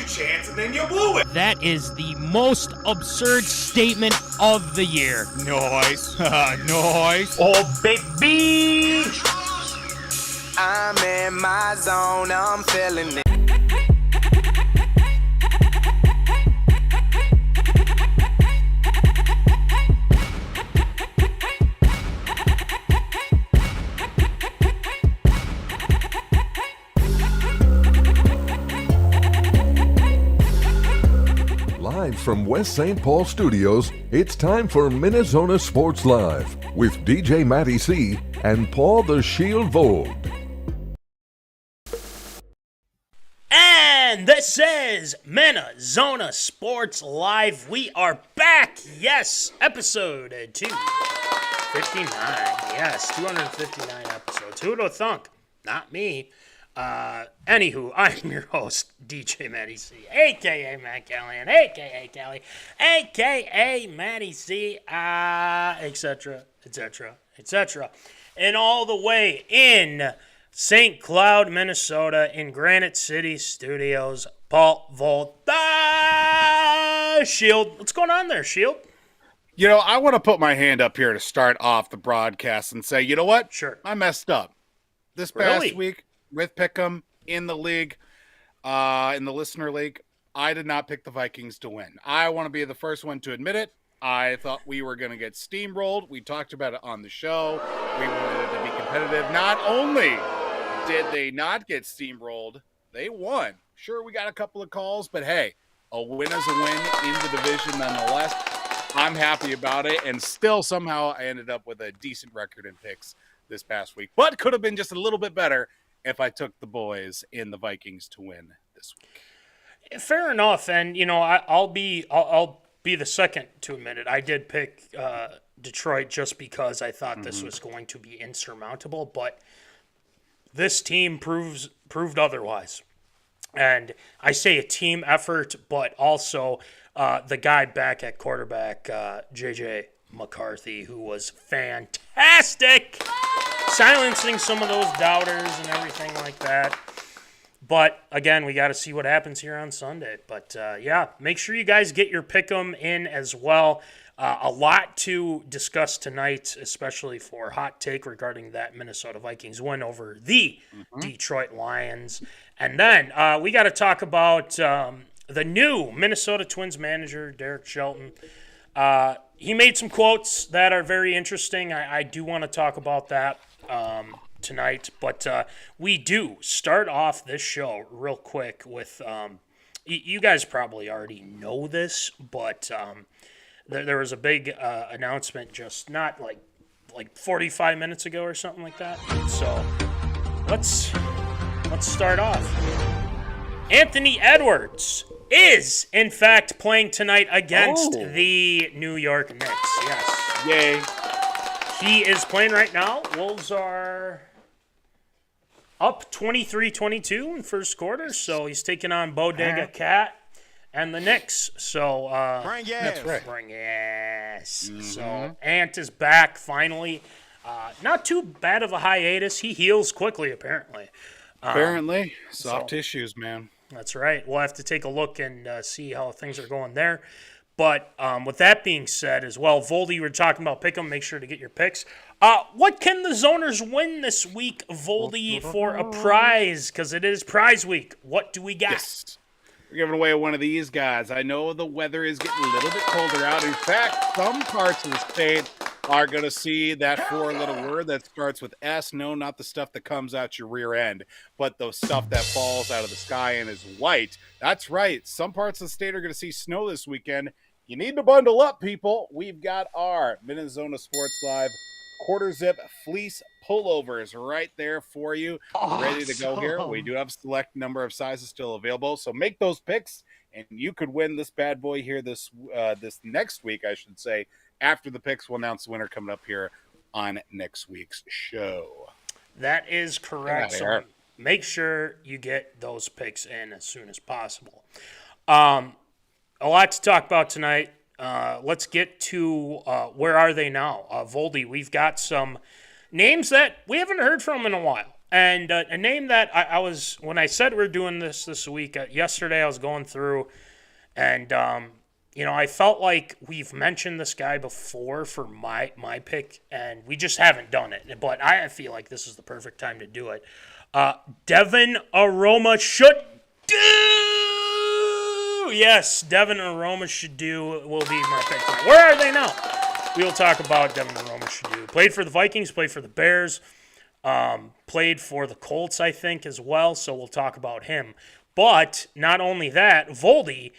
Chance and then you blew it. That is the most absurd statement of the year. Nice. Nice. Oh, baby. I'm in my zone, I'm feeling it. Live from West St. Paul Studios, it's time for MinneZona Sports Live with DJ Matty C and Paul the Shield Vogt. And this is MinneZona Sports Live. We are back. Yes, episode 259. Yes, 259 episodes. Who would have thunk? Not me. Anywho, I'm your host, DJ Matty C, a.k.a. Matt Callahan, a.k.a. Callie, a.k.a. Matty C, etc., etc., etc. And all the way in St. Cloud, Minnesota, in Granite City Studios, Paul Vogt, Shield. What's going on there, Shield? You know, I want to put my hand up here to start off the broadcast and say, you know what? Sure. I messed up. This past week, with Pick'em in the league, in the listener league, I did not pick the Vikings to win. I want to be the first one to admit it. I thought we were going to get steamrolled. We talked about it on the show. We wanted it to be competitive. Not only did they not get steamrolled, they won. Sure, we got a couple of calls, but hey, a win is a win in the division nonetheless. I'm happy about it, and still somehow I ended up with a decent record in picks this past week. But could have been just a little bit better if I took the boys in the Vikings to win this week. Fair enough, and you know I'll be the second to admit it. I did pick Detroit just because I thought this was going to be insurmountable, but this team proved otherwise. And I say a team effort, but also the guy back at quarterback, J.J. McCarthy, who was fantastic, silencing some of those doubters and everything like that. But, again, we got to see what happens here on Sunday. But, yeah, make sure you guys get your pick'em in as well. A lot to discuss tonight, especially for Hot Take regarding that Minnesota Vikings win over the Detroit Lions. And then we got to talk about the new Minnesota Twins manager, Derekshelton. He made some quotes that are very interesting. I do want to talk about that tonight. But we do start off this show real quick with you guys probably already know this, but there was a big announcement just not like 45 minutes ago or something like that. So let's start off. Anthony Edwards is, in fact, playing tonight against the New York Knicks. Yes. Yay. He is playing right now. Wolves are up 23-22 in first quarter, so he's taking on Bodega Cat and the Knicks. So, that's right. Bring ass. So, Ant is back finally. Not too bad of a hiatus. He heals quickly, apparently. Soft tissues, man. That's right. We'll have to take a look and see how things are going there. But with that being said as well, Voldy, you were talking about pick 'em. Make sure to get your picks. What can the Zoners win this week, Voldy, for a prize? Because it is prize week. What do we got? Yes. We're giving away one of these guys. I know the weather is getting a little bit colder out. In fact, some parts of the state are going to see that four-letter word that starts with S. No, not the stuff that comes out your rear end, but the stuff that falls out of the sky and is white. That's right. Some parts of the state are going to see snow this weekend. You need to bundle up, people. We've got our MinneZona Sports Live quarter zip fleece pullovers right there for you, ready to go here. We do have a select number of sizes still available, so make those picks, and you could win this bad boy here this next week, I should say. After the picks, we'll announce the winner coming up here on next week's show. That is correct. So make sure you get those picks in as soon as possible. A lot to talk about tonight. Let's get to where are they now? Voldy, we've got some names that we haven't heard from in a while. And a name that I was, when I said we're doing this week, yesterday I was going through and, I felt like we've mentioned this guy before for my pick, and we just haven't done it. But I feel like this is the perfect time to do it. Devinaromashodu. Yes, devinaromashodu will be my pick. Where are they now? We will talk about devinaromashodu. Played for the Vikings, played for the Bears, played for the Colts, I think, as well, so we'll talk about him. But not only that, Voldy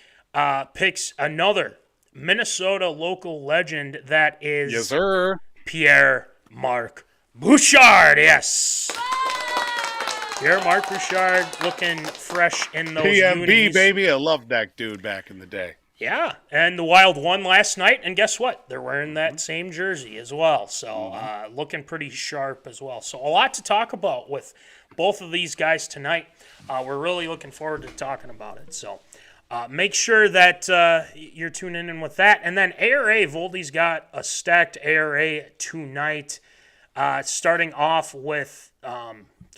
picks another Minnesota local legend that is yes, sir. Pierre-Marc-Bouchard, yes. Pierre-Marc-Bouchard looking fresh in those PMB, unis. baby. I loved that dude back in the day. Yeah, and the Wild won last night, and guess what? They're wearing that same jersey as well, so looking pretty sharp as well. So a lot to talk about with both of these guys tonight. We're really looking forward to talking about it. So make sure that you're tuning in with that. And then ARA, Voldy's got a stacked ARA tonight, starting off with...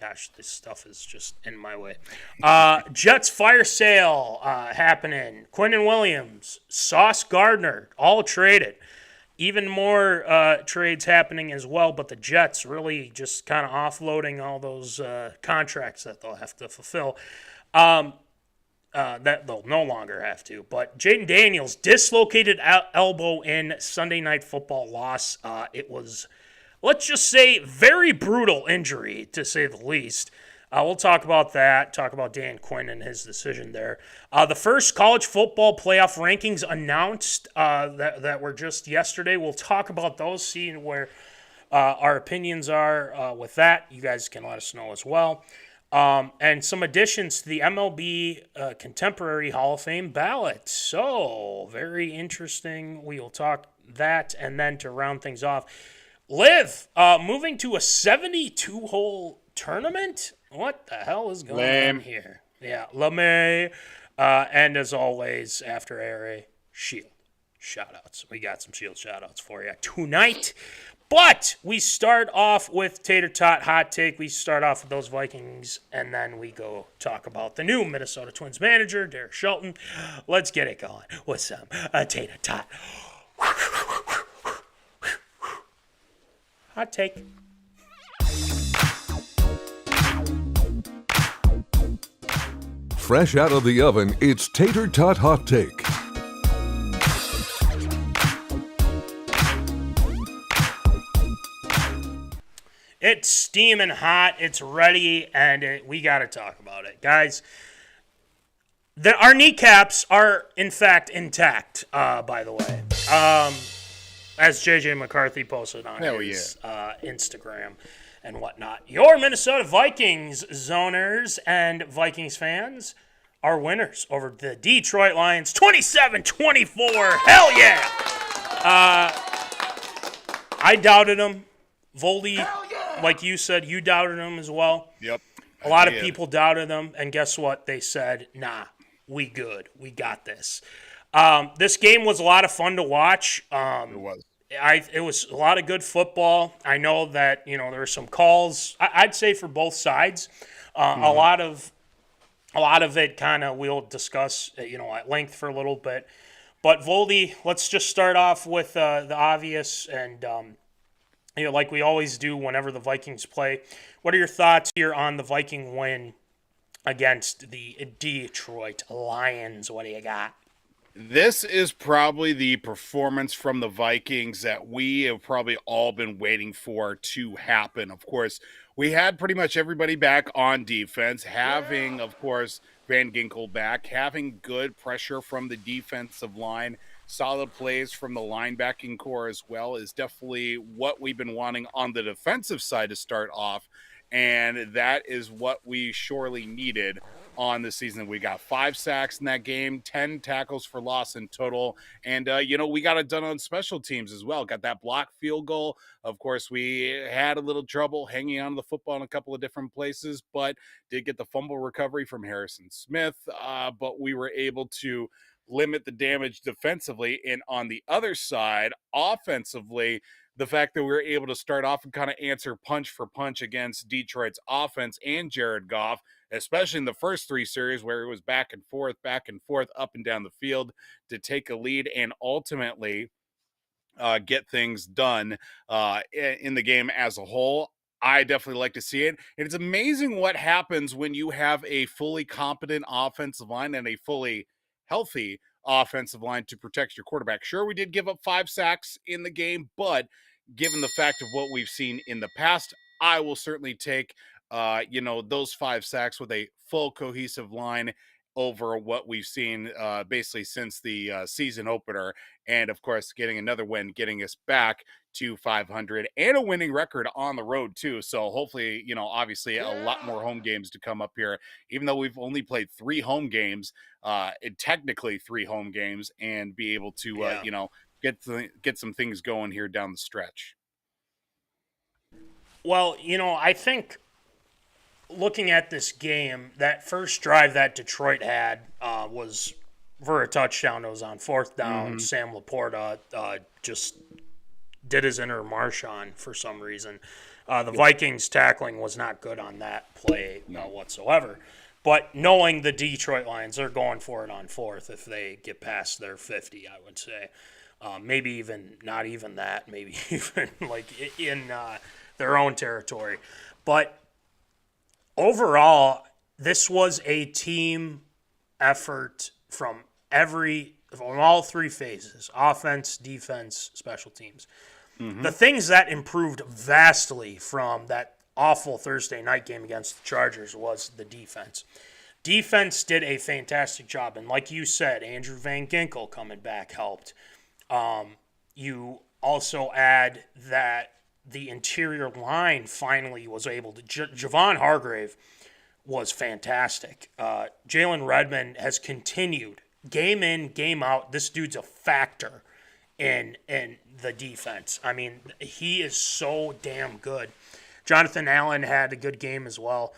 Gosh, this stuff is just in my way. Jets Firesale happening. Quinnen Williams, Sauce Gardner, all traded. Even more trades happening as well, but the Jets really just kind of offloading all those contracts that they'll have to fulfill. That they'll no longer have to. But Jadendaniels, dislocated elbow in Sunday Night Football loss. It was... let's just say very brutal injury, to say the least. We'll talk about that, talk about Dan Quinn and his decision there. The first college football playoff rankings announced that were just yesterday. We'll talk about those, seeing where our opinions are with that. You guys can let us know as well. And some additions to the MLB Contemporary Hall of Fame Ballot. So, very interesting. We will talk that, and then to round things off, Liv, moving to a 72-hole tournament? What the hell is going on here? Yeah, lame. And as always, after ARA, Shield shoutouts. We got some Shield shoutouts for you tonight. But we start off with Tater Tot Hot Take. We start off with those Vikings, and then we go talk about the new Minnesota Twins manager, Derekshelton. Let's get it going with some Tater Tot Hot Take. Fresh out of the oven, it's Tater Tot Hot Take. It's steaming hot. It's ready, and we got to talk about it. Guys, our kneecaps are, in fact, intact, by the way. As J.J. McCarthy posted on his Instagram and whatnot. Your Minnesota Vikings zoners and Vikings fans are winners over the Detroit Lions, 27-24. Hell yeah! I doubted them. Voldy, like you said, you doubted them as well. Yep. A lot of people doubted them, and guess what? They said, nah, we good. We got this. This game was a lot of fun to watch. It was. It was a lot of good football. I know that there were some calls. I'd say for both sides. A lot of it kind of we'll discuss at length for a little bit. But Voldy, let's just start off with the obvious, and like we always do whenever the Vikings play. What are your thoughts here on the Viking win against the Detroit Lions? What do you got? This is probably the performance from the Vikings that we have probably all been waiting for to happen. Of course, we had pretty much everybody back on defense, having, of course, Van Ginkel back, having good pressure from the defensive line, solid plays from the linebacking core as well is definitely what we've been wanting on the defensive side to start off. And that is what we surely needed on the season. We got 5 sacks in that game, 10 tackles for loss in total. And, we got it done on special teams as well. Got that blocked field goal. Of course, we had a little trouble hanging on to the football in a couple of different places, but did get the fumble recovery from Harrison Smith. But we were able to limit the damage defensively. And on the other side, offensively, the fact that we were able to start off and kind of answer punch for punch against Detroit's offense and Jared Goff, especially in the first 3 series where it was back and forth, up and down the field to take a lead and ultimately get things done in the game as a whole. I definitely like to see it. And it's amazing what happens when you have a fully competent offensive line and a fully healthy offensive line to protect your quarterback. Sure, we did give up 5 sacks in the game, but given the fact of what we've seen in the past, I will certainly take those 5 sacks with a full cohesive line over what we've seen basically since the season opener. And of course, getting another win, getting us back to 500 and a winning record on the road too. So hopefully, obviously a lot more home games to come up here, even though we've only played 3 home games, technically 3 home games, and be able to, get some things going here down the stretch. Well, I think looking at this game, that first drive that Detroit had was for a touchdown. It was on 4th down. Mm-hmm. Sam Laporta just did his inner Marshawn for some reason. The Vikings tackling was not good on that play whatsoever. But knowing the Detroit Lions, they're going for it on 4th if they get past their 50, I would say. Maybe even not even that, maybe even like in their own territory. But overall, this was a team effort from all 3 phases: offense, defense, special teams. Mm-hmm. The things that improved vastly from that awful Thursday night game against the Chargers was the defense. Defense did a fantastic job, and like you said, Andrew Van Ginkel coming back helped. You also add that the interior line finally was able to. Javon Hargrave was fantastic. Jalen Redmond has continued game in, game out. This dude's a factor in the defense. I mean, he is so damn good. Jonathan Allen had a good game as well.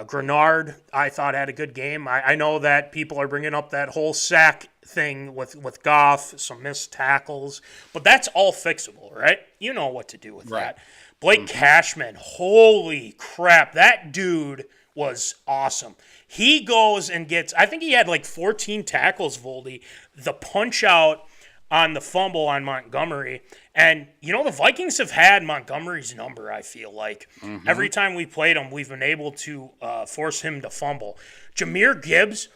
Grenard, I thought, had a good game. I know that people are bringing up that whole sack thing with Goff, some missed tackles, but that's all fixable, right? You know what to do with that. Blake Cashman, holy crap, that dude was awesome. He goes and gets, I think he had like 14 tackles, Voldy, the punch out on the fumble on Montgomery. And, the Vikings have had Montgomery's number, I feel like. Mm-hmm. Every time we played him, we've been able to force him to fumble. Jahmyr Gibbs,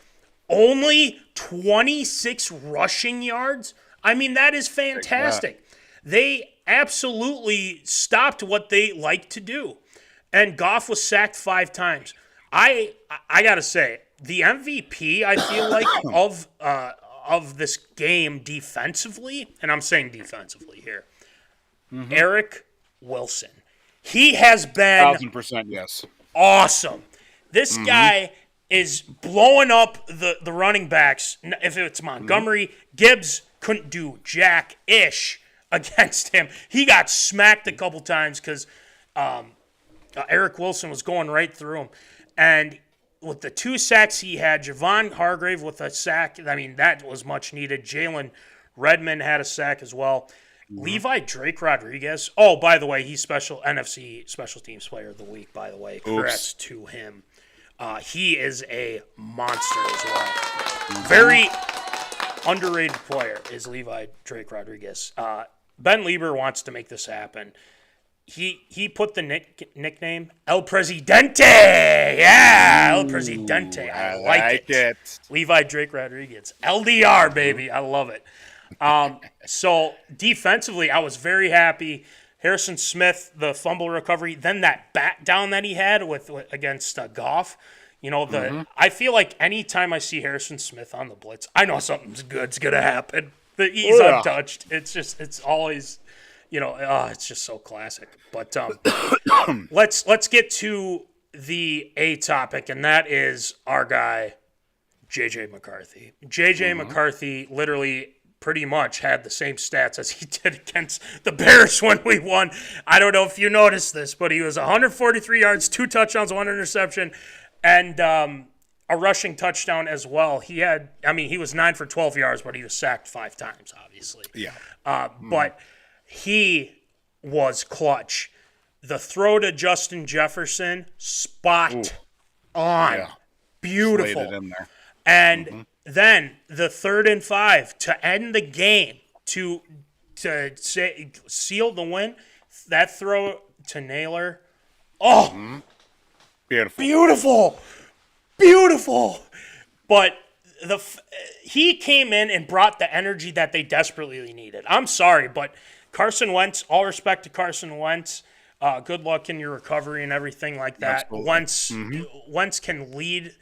only 26 rushing yards. I mean, that is fantastic. They absolutely stopped what they like to do. And Goff was sacked 5 times. I got to say, the MVP, I feel like, of this game defensively, and I'm saying defensively here, Eric Wilson. He has been 1,000%, yes, awesome. This guy is blowing up the running backs. If it's Montgomery, Gibbs couldn't do jack-ish against him. He got smacked a couple times because Eric Wilson was going right through him. And with the 2 sacks he had, Javon Hargrave with a sack, I mean, that was much needed. Jalen Redmond had a sack as well. Levi Drake Rodriguez. Oh, by the way, he's NFC Special Teams Player of the Week, by the way. Congrats to him. He is a monster as well. Very underrated player is Levi Drake Rodriguez. Ben Lieber wants to make this happen. He put the nickname El Presidente. Yeah, El Presidente. I like it. Levi Drake Rodriguez. LDR, baby. I love it. So defensively, I was very happy. Harrison Smith, the fumble recovery, then that bat down that he had against Goff. You know, I feel like anytime I see Harrison Smith on the blitz, I know something's good's gonna happen. He's untouched. It's always, it's just so classic. But let's get to the A topic, and that is our guy, J.J. McCarthy. J.J. McCarthy literally pretty much had the same stats as he did against the Bears when we won. I don't know if you noticed this, but he was 143 yards, 2 touchdowns, 1 interception, and a rushing touchdown as well. He was 9 for 12 yards, but he was sacked 5 times, obviously. Yeah. But he was clutch. The throw to Justin Jefferson, spot on. Yeah. Beautiful. Slayed it in there. And then the 3rd and 5 to end the game, to seal the win, that throw to Naylor. Oh, beautiful. But he came in and brought the energy that they desperately needed. I'm sorry, but Carson Wentz, all respect to Carson Wentz. Good luck in your recovery and everything like that. Wentz can lead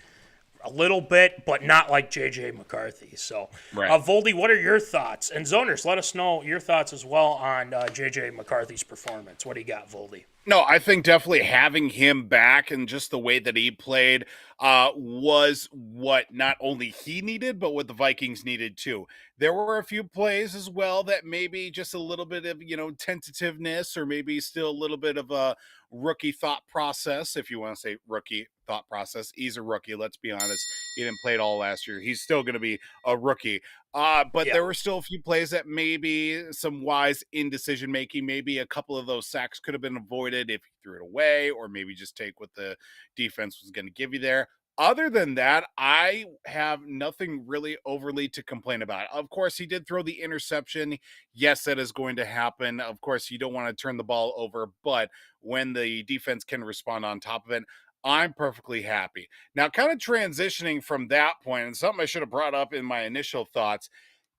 a little bit, but not like J.J. McCarthy. So, Voldy, what are your thoughts? And Zoners, let us know your thoughts as well on J.J. McCarthy's performance. What do you got, Voldy? No, I think definitely having him back and just the way that he played was what not only he needed, but what the Vikings needed too. There were a few plays as well that maybe just a little bit of, tentativeness, or maybe still a little bit of a rookie thought process, if you want to say rookie thought process. He's a rookie, let's be honest. He didn't play it all last year. He's still going to be a rookie. But there were still a few plays that maybe some wise indecision making, maybe a couple of those sacks could have been avoided if he threw it away, or maybe just take what the defense was going to give you there. Other than that, I have nothing really overly to complain about. Of course, he did throw the interception. Yes, that is going to happen. Of course, you don't want to turn the ball over, but when the defense can respond on top of it, I'm perfectly happy. Now, kind of transitioning from that point, and something I should have brought up in my initial thoughts,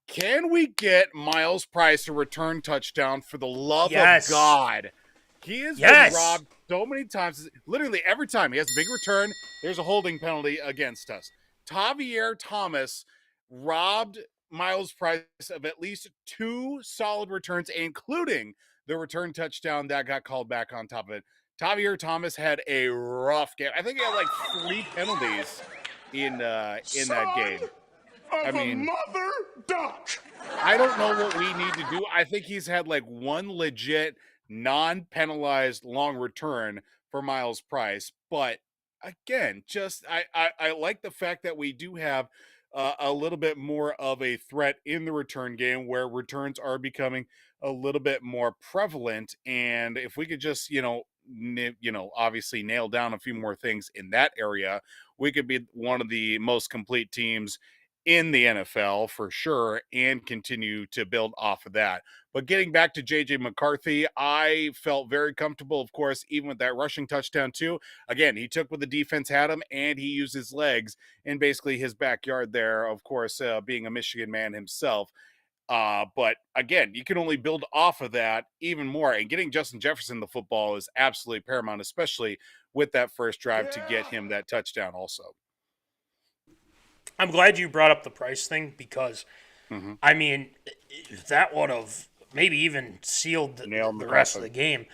can we get Myles Price a return touchdown for the love of God? He has been robbed so many times. Literally every time he has a big return, there's a holding penalty against us. Tavier Thomas robbed Myles Price of at least 2 solid returns, including the return touchdown that got called back on top of it. Tavier Thomas had a rough game. I think he had like 3 penalties in that game. I mean, mother duck. I don't know what we need to do. I think he's had like 1 legit non-penalized long return for Myles Price. But again, just I like the fact that we do have a little bit more of a threat in the return game, where returns are becoming a little bit more prevalent. And if we could just, obviously nail down a few more things in that area, we could be one of the most complete teams in the NFL for sure, and continue to build off of that. But getting back to J.J. McCarthy, I felt very comfortable, of course, even with that rushing touchdown too. Again, he took what the defense had him, and he used his legs in basically his backyard there, of course, being a Michigan man himself. But again, you can only build off of that even more, and getting Justin Jefferson the football is absolutely paramount, especially with that first drive to get him that touchdown also. I'm glad you brought up the Price thing, because, I mean, that would have maybe even sealed the rest of the game.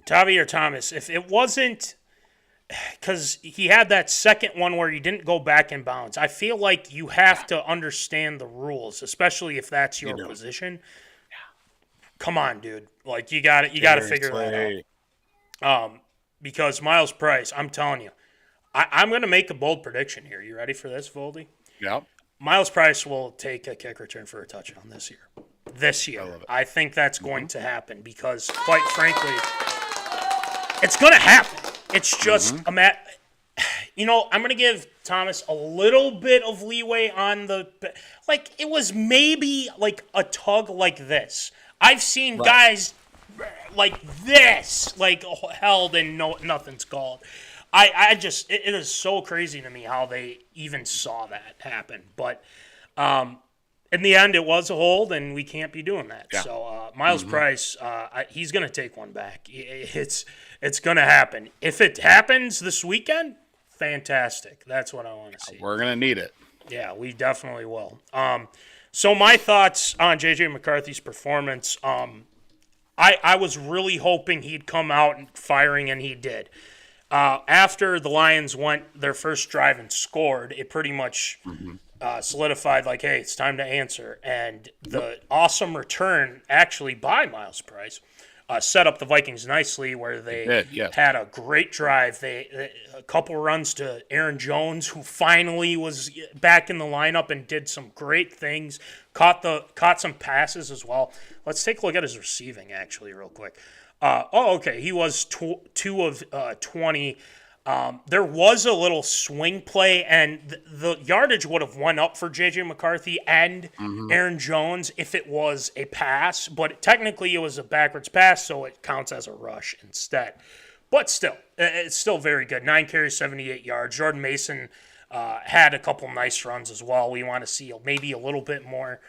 Tavier Thomas, if it wasn't because he had that second one where he didn't go back in bounds, I feel like you have to understand the rules, especially if that's your position. Come on, dude. Like, you got to figure that out. Because Myles Price, I'm telling you, I'm going to make a bold prediction here. You ready for this, Voldy? Yeah. Myles Price will take a kick return for a touchdown this year. I think that's going to happen, because, quite frankly, it's going to happen. It's just I'm going to give Thomas a little bit of leeway on the, like, it was maybe like a tug like this. I've seen guys like this, like, held and nothing's called. I just, it is so crazy to me how they even saw that happen. But in the end, it was a hold, and we can't be doing that. Yeah. So Miles Price, he's going to take one back. It's going to happen. If it happens this weekend, fantastic. That's what I want to see. We're going to need it. Yeah, we definitely will. So my thoughts on J.J. McCarthy's performance, I was really hoping he'd come out and firing, and he did. After the Lions went their first drive and scored, it pretty much solidified, like, hey, it's time to answer. And the awesome return, actually, by Miles Price, set up the Vikings nicely, where they had a great drive. A couple runs to Aaron Jones, who finally was back in the lineup and did some great things. Caught some passes as well. Let's take a look at his receiving, actually, real quick. Okay. He was 2 of 20. There was a little swing play, and the yardage would have went up for J.J. McCarthy and Aaron Jones if it was a pass, but technically it was a backwards pass, so it counts as a rush instead. But still, it's still very good. 9 carries, 78 yards. Jordan Mason had a couple nice runs as well. We want to see maybe a little bit more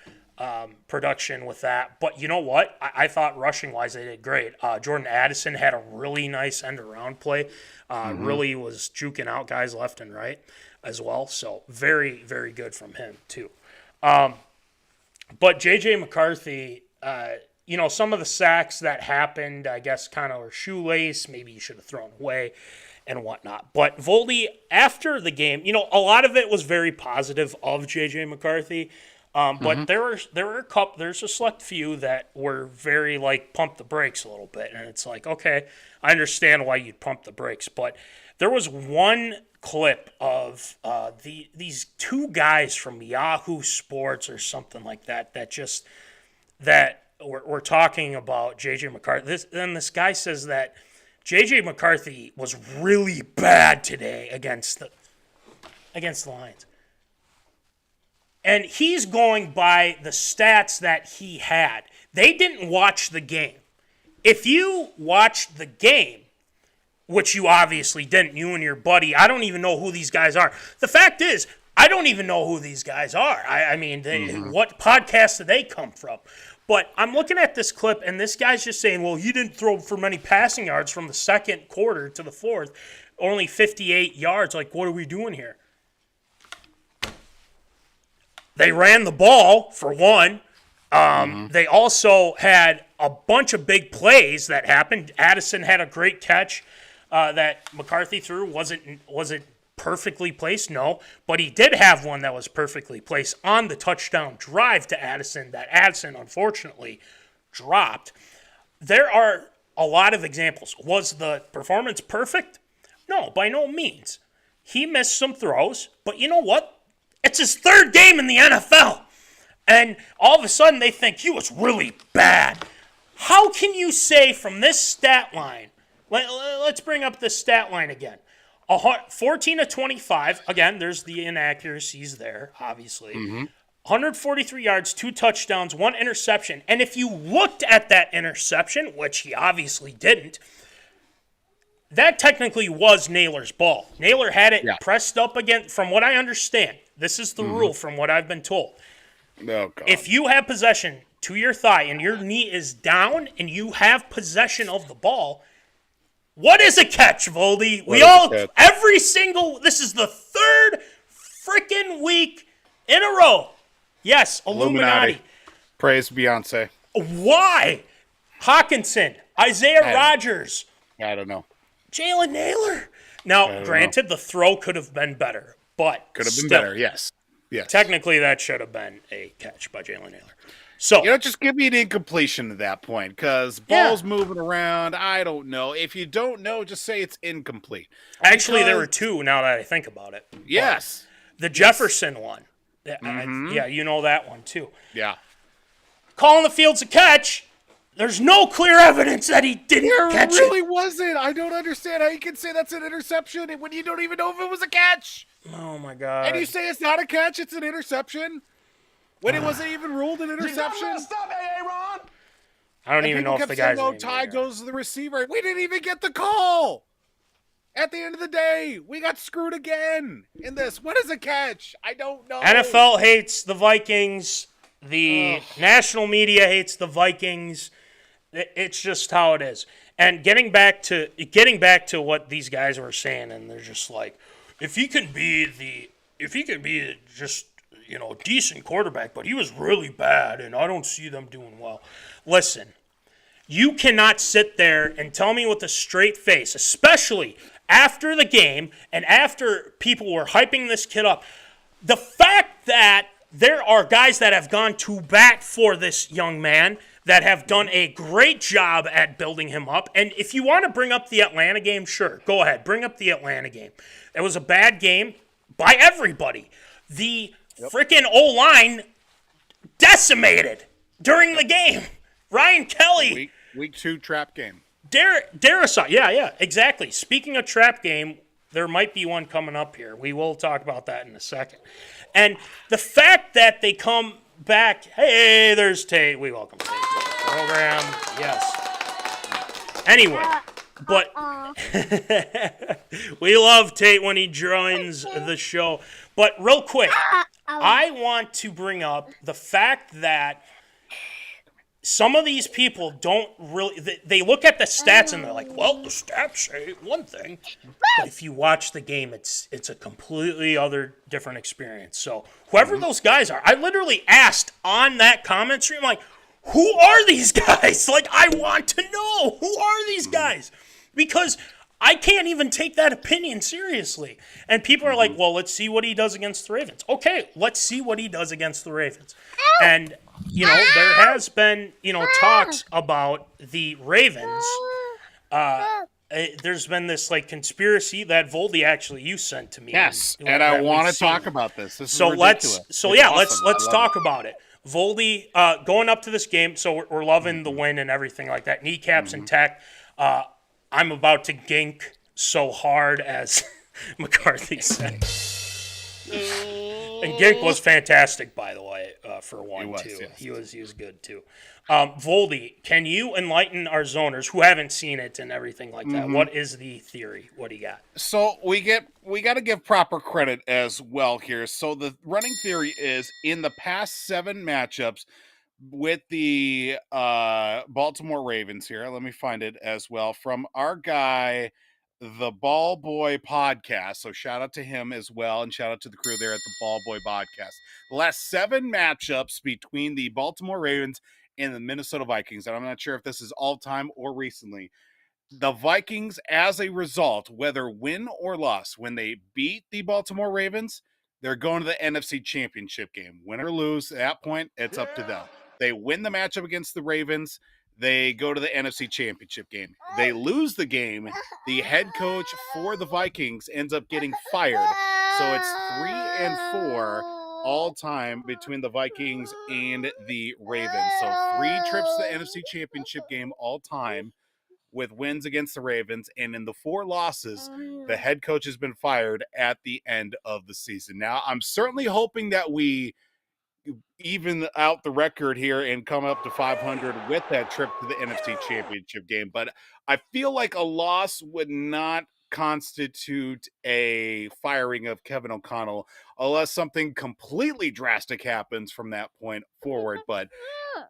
production with that. But you know what? I thought rushing-wise they did great. Jordan Addison had a really nice end-around play. Really was juking out guys left and right as well. So very, very good from him too. But J.J. McCarthy, some of the sacks that happened, I guess, kind of were shoelace. Maybe you should have thrown away and whatnot. But Voldy, after the game, a lot of it was very positive of J.J. McCarthy. But there's a select few that were very, like, pump the brakes a little bit. And it's like, okay, I understand why you'd pump the brakes. But there was one clip of these 2 guys from Yahoo Sports or something like that that we're talking about J.J. McCarthy. This guy says that J.J. McCarthy was really bad today against the Lions. And he's going by the stats that he had. They didn't watch the game. If you watched the game, which you obviously didn't, you and your buddy, I don't even know who these guys are. The fact is, I don't even know who these guys are. I mean, what podcast did they come from? But I'm looking at this clip, and this guy's just saying, well, you didn't throw for many passing yards from the second quarter to the fourth, only 58 yards. Like, what are we doing here? They ran the ball, for one. They also had a bunch of big plays that happened. Addison had a great catch that McCarthy threw. Was it perfectly placed? No. But he did have one that was perfectly placed on the touchdown drive to Addison that Addison, unfortunately, dropped. There are a lot of examples. Was the performance perfect? No, by no means. He missed some throws, but you know what? It's his 3rd game in the NFL. And all of a sudden they think he was really bad. How can you say from this stat line, let's bring up this stat line again. 14 of 25. Again, there's the inaccuracies there, obviously. 143 yards, 2 touchdowns, 1 interception. And if you looked at that interception, which he obviously didn't, that technically was Naylor's ball. Naylor had it pressed up again, from what I understand. This is the rule from what I've been told. Oh, God. If you have possession to your thigh and your knee is down and you have possession of the ball, what is a catch, Voldy? This is the 3rd freaking week in a row. Yes, Illuminati. Praise Beyonce. Why? Hawkinson, Isaiah Rodgers. I don't know. Jalen Naylor. Now, granted, the throw could have been better, but could have been better. Yes. Technically, that should have been a catch by Jalen Naylor. So just give me an incompletion at that point, because balls moving around. I don't know. If you don't know, just say it's incomplete. Actually, there were 2. Now that I think about it. Yes. The Jefferson one. You know that one too. Yeah. Calling the field's a catch. There's no clear evidence that he didn't catch There really it. wasn't. I don't understand how you can say that's an interception when you don't even know if it was a catch. Oh, my God. And you say it's not a catch, it's an interception? When it wasn't even ruled an interception? Stop, Aaron. I don't even know if the guy's name tie is. goes to the receiver. We didn't even get the call. At the end of the day, we got screwed again in this. What is a catch? I don't know. NFL hates the Vikings. The national media hates the Vikings. It's just how it is. And getting back to what these guys were saying, and they're just like, if he can be just, decent quarterback, but he was really bad, and I don't see them doing well. Listen, you cannot sit there and tell me with a straight face, especially after the game and after people were hyping this kid up, the fact that there are guys that have gone to bat for this young man that have done a great job at building him up. And if you want to bring up the Atlanta game, sure, go ahead. Bring up the Atlanta game. It was a bad game by everybody. The freaking O-line decimated during the game. Ryan Kelly. Week 2 trap game. Darasai. Yeah, exactly. Speaking of trap game, there might be one coming up here. We will talk about that in a second. And the fact that they come back, hey, there's Tate. We welcome Tate to the program. Yes. Anyway, but we love Tate when he joins the show. But real quick, I want to bring up the fact that some of these people don't really, they look at the stats and they're like, well, the stats say one thing. But if you watch the game, it's a completely other different experience. So whoever those guys are, I literally asked on that comment stream, like, who are these guys? Like, I want to know, who are these guys? Because I can't even take that opinion seriously. And people are like, well, let's see what he does against the Ravens. Okay, let's see what he does against the Ravens. And, there has been, talks about the Ravens. There's been this, conspiracy that Voldy actually you sent to me. Yes, and I want to talk about this. This is ridiculous. Let's talk about it. Voldy, going up to this game, so we're loving the win and everything like that. Kneecaps Intact. I'm about to gink so hard, as McCarthy said. And Gink was fantastic, by the way, for one, too. Yes. He was good, too. Voldy, can you enlighten our zoners who haven't seen it and everything like that? What is the theory? What do you got? So we got to give proper credit as well here. So the running theory is in the past 7 matchups with the Baltimore Ravens here. Let me find it as well from our guy, the Ball Boy Podcast. So shout out to him as well, and shout out to the crew there at the Ball Boy Podcast. The last 7 matchups between the Baltimore Ravens and the Minnesota Vikings, and I'm not sure if this is all time or recently. The Vikings, as a result, whether win or loss, when they beat the Baltimore Ravens, they're going to the NFC Championship game. Win or lose, at that point, it's up to them. They win the matchup against the Ravens, they go to the NFC Championship game. They lose the game, the head coach for the Vikings ends up getting fired. So it's 3-4 all time between the Vikings and the Ravens. So 3 trips to the NFC Championship game all time with wins against the Ravens. And in the 4 losses, the head coach has been fired at the end of the season. Now, I'm certainly hoping that we even out the record here and come up to 500 with that trip to the NFC Championship game. But I feel like a loss would not constitute a firing of Kevin O'Connell unless something completely drastic happens from that point forward. But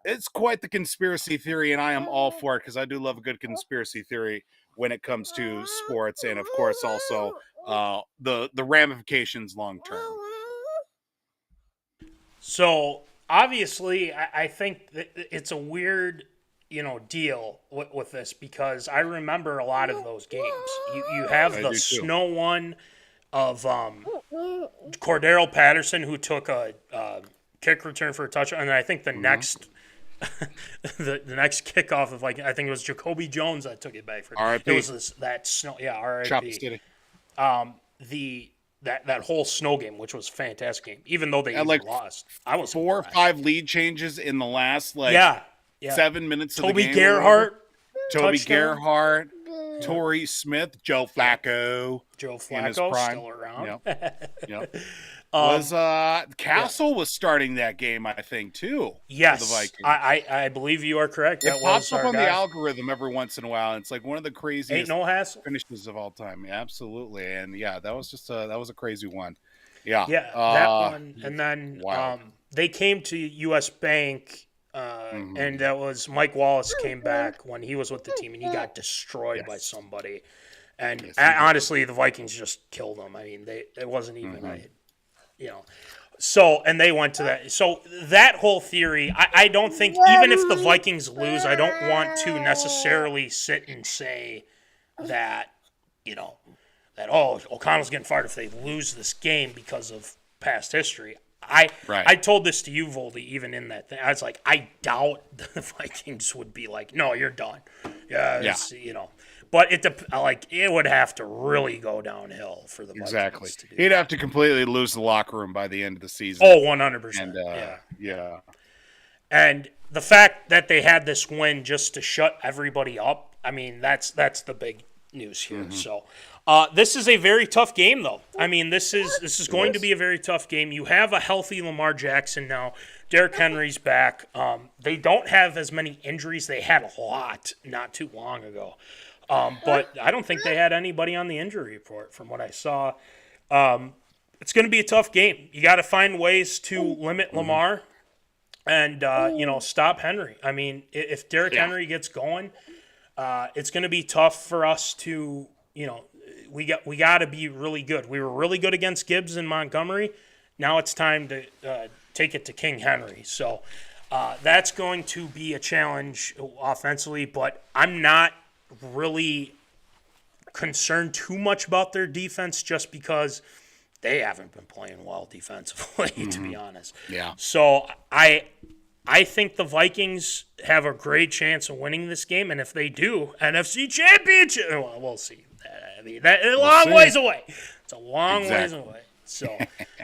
it's quite the conspiracy theory, and I am all for it because I do love a good conspiracy theory when it comes to sports and, of course, also the ramifications long term. So obviously, I think that it's a weird, deal with this because I remember a lot of those games. You have the snow one of Cordero Patterson, who took a kick return for a touchdown, and I think the next the next kickoff of I think it was Jacoby Jones that took it back for R.I.P. It was that snow, R.I.P. That whole snow game, which was a fantastic game, even though they lost. I was 4 or 5 lead changes in the last 7 minutes of the Toby game. Gerhart. Toby touchdown. Gerhart. Torrey Smith. Joe Flacco. Joe in his Flacco prime. still around. Yep. Castle was starting that game, I think, too. Yes, for the Vikings. I believe you are correct. It That pops was up our on guy. the algorithm every once in a while. It's like one of the craziest Ain't no hassle. finishes of all time. Yeah, absolutely. And yeah, that was a crazy one. Yeah. Yeah, that one. And then wow. they came to U.S. Bank, and that was Mike Wallace came back when he was with the team, and he got destroyed by somebody. And honestly, the Vikings just killed them. I mean, it wasn't even So, and they went to that. So that whole theory, I don't think, even if the Vikings lose, I don't want to necessarily sit and say that, that, O'Connell's getting fired if they lose this game because of past history. I told this to you, Voldy, even in that thing. I was like, I doubt the Vikings would be like, no, you're done. Yeah. But it would have to really go downhill for the Vikings to do He'd that. have to completely lose the locker room by the end of the season. Oh, 100%. And, yeah. And the fact that they had this win just to shut everybody up, I mean, that's the big news here. So this is a very tough game, though. I mean, this is going to be a very tough game. You have a healthy Lamar Jackson now. Derrick Henry's back. They don't have as many injuries. They had a lot not too long ago. But I don't think they had anybody on the injury report from what I saw. It's going to be a tough game. You got to find ways to limit Lamar and, stop Henry. I mean, if Derrick Henry gets going, it's going to be tough for us to, we got to be really good. We were really good against Gibbs and Montgomery. Now it's time to take it to King Henry. So that's going to be a challenge offensively, but I'm not really concerned too much about their defense just because they haven't been playing well defensively, to be honest. Yeah. So I think the Vikings have a great chance of winning this game, and if they do, NFC Championship, well, we'll see. I mean, that's a long ways away. It's a long ways away. So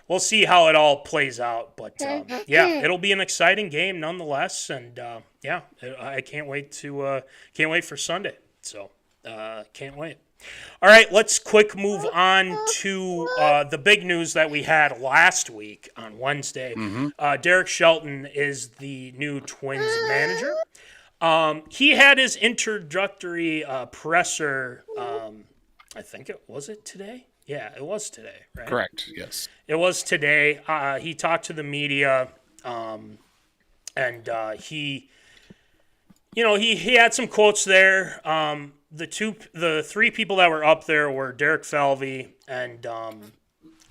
we'll see how it all plays out. But, it'll be an exciting game nonetheless. And, I can't wait for Sunday. So can't wait. All right, let's quick move on to the big news that we had last week on Wednesday. Derekshelton is the new Twins manager. He had his introductory presser, I think it today? Yeah, it was today, right? Correct, yes. It was today. He talked to the media, and he had some quotes there. The three people that were up there were Derek Falvey and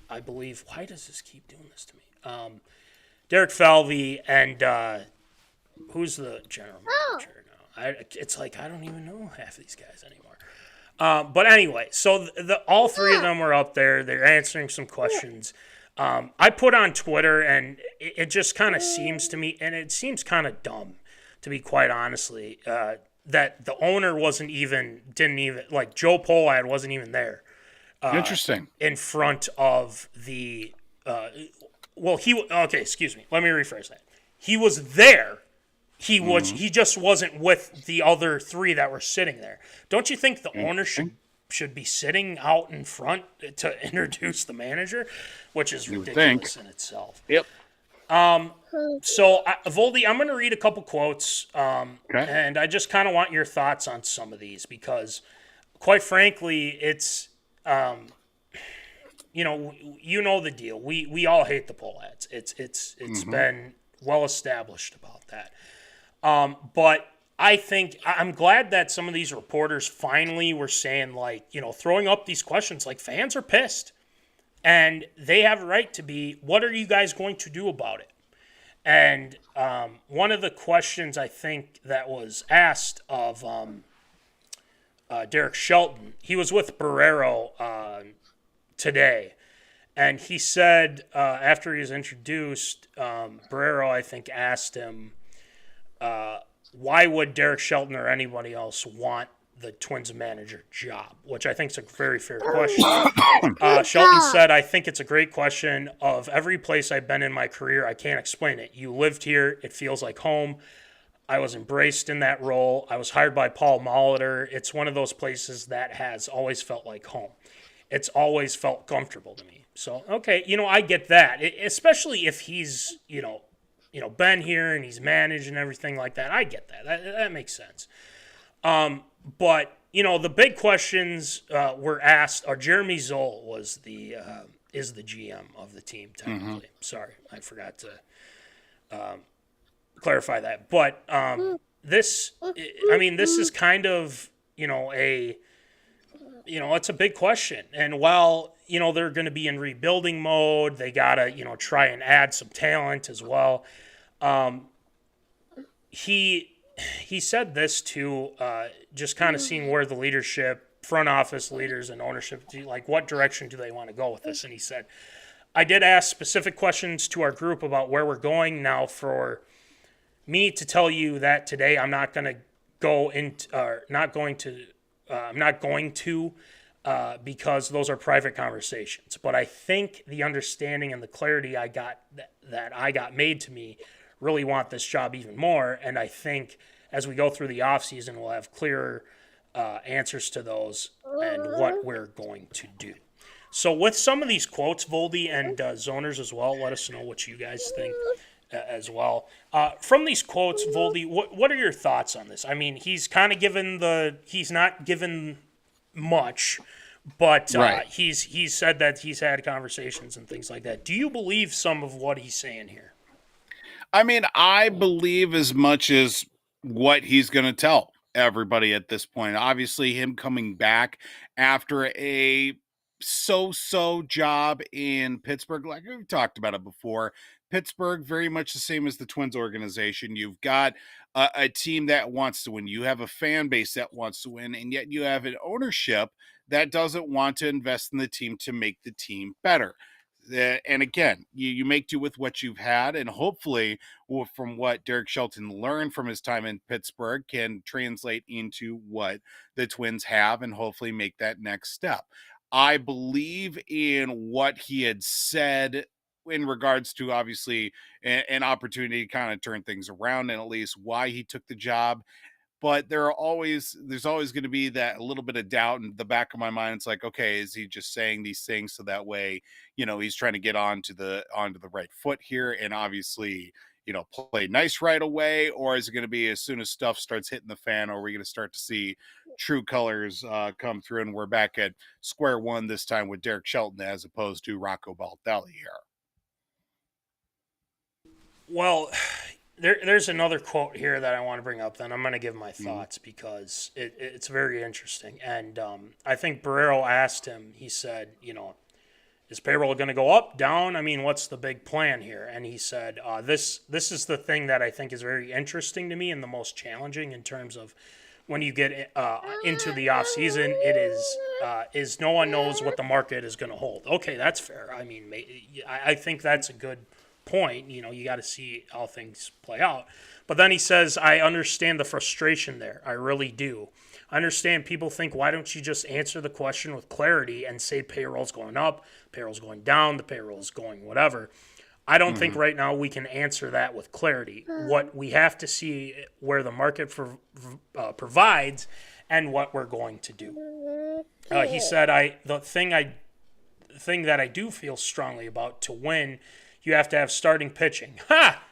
I believe, why does this keep doing this to me? Derek Falvey and who's the general manager now? It's like I don't even know half of these guys anymore. But anyway, so all three of them were up there. They're answering some questions. I put on Twitter, and it just kind of seems to me, and it seems kind of dumb, to be quite honestly, that the owner didn't even, like Joe Pollad wasn't even there. Interesting. In front of the, excuse me. Let me rephrase that. He was there. He just wasn't with the other three that were sitting there. Don't you think the owner should be sitting out in front to introduce the manager, which is ridiculous in itself. Yep. So, Voldy, I'm going to read a couple quotes, and I just kind of want your thoughts on some of these because, quite frankly, it's, you know the deal. We all hate the Pollads. It's been well established about that. But I think I'm glad that some of these reporters finally were saying, throwing up these questions. Like, fans are pissed, and they have a right to be. What are you guys going to do about it? And one of the questions I think that was asked of Derekshelton, he was with Barrero today, and he said after he was introduced, Barrero, I think, asked him, why would Derekshelton or anybody else want the Twins manager job, which I think is a very fair question. Shelton said, I think it's a great question. Of every place I've been in my career, I can't explain it. You lived here. It feels like home. I was embraced in that role. I was hired by Paul Molitor. It's one of those places that has always felt like home. It's always felt comfortable to me. So, okay, I get that, especially if he's, been here and he's managed and everything like that. I get that. That makes sense. But, the big questions were asked, or Jeremy Zoll was is the GM of the team, technically. Mm-hmm. Sorry, I forgot to clarify that. But this is kind of, it's a big question. And while, they're going to be in rebuilding mode, they got to, try and add some talent as well. He said this too, just kind of seeing where the leadership, front office leaders and ownership, like what direction do they want to go with this? And he said, I did ask specific questions to our group about where we're going. Now, for me to tell you that today, I'm not going to go into, I'm not going to, because those are private conversations. But I think the understanding and the clarity I got that I got made to me really want this job even more. And I think as we go through the offseason, we'll have clearer answers to those and what we're going to do. So with some of these quotes, Voldy and Zoners as well, let us know what you guys think as well. From these quotes, Voldy, what are your thoughts on this? I mean, he's kind of he's not given much, but right. He's said that he's had conversations and things like that. Do you believe some of what he's saying here? I mean, I believe as much as what he's going to tell everybody at this point. Obviously, him coming back after a so-so job in Pittsburgh, like we've talked about it before. Pittsburgh, very much the same as the Twins organization. You've got a team that wants to win. You have a fan base that wants to win, and yet you have an ownership that doesn't want to invest in the team to make the team better. And again, you make do with what you've had, and hopefully from what Derekshelton learned from his time in Pittsburgh can translate into what the Twins have and hopefully make that next step. I believe in what he had said in regards to obviously an opportunity to kind of turn things around and at least why he took the job. But there's always going to be that little bit of doubt in the back of my mind. It's like, okay, is he just saying these things so that way, he's trying to get onto the right foot here and obviously, play nice right away? Or is it going to be as soon as stuff starts hitting the fan, or are we going to start to see true colors come through and we're back at square one this time with Derekshelton as opposed to Rocco Baldelli here? Well, There's another quote here that I want to bring up. Then I'm going to give my thoughts because it's very interesting. And I think Barrero asked him, he said, is payroll going to go up, down? I mean, what's the big plan here? And he said, this is the thing that I think is very interesting to me and the most challenging in terms of when you get into the off season. It is no one knows what the market is going to hold. Okay, that's fair. I mean, I think that's a good point. You got to see how things play out. But then he says, I understand the frustration there. I really do. I understand people think, why don't you just answer the question with clarity and say payroll's going up, payroll's going down, the payroll's going whatever. I don't think right now we can answer that with clarity. What we have to see where the market provides and what we're going to do. He said, the thing that I do feel strongly about, to win, you have to have starting pitching. Ha!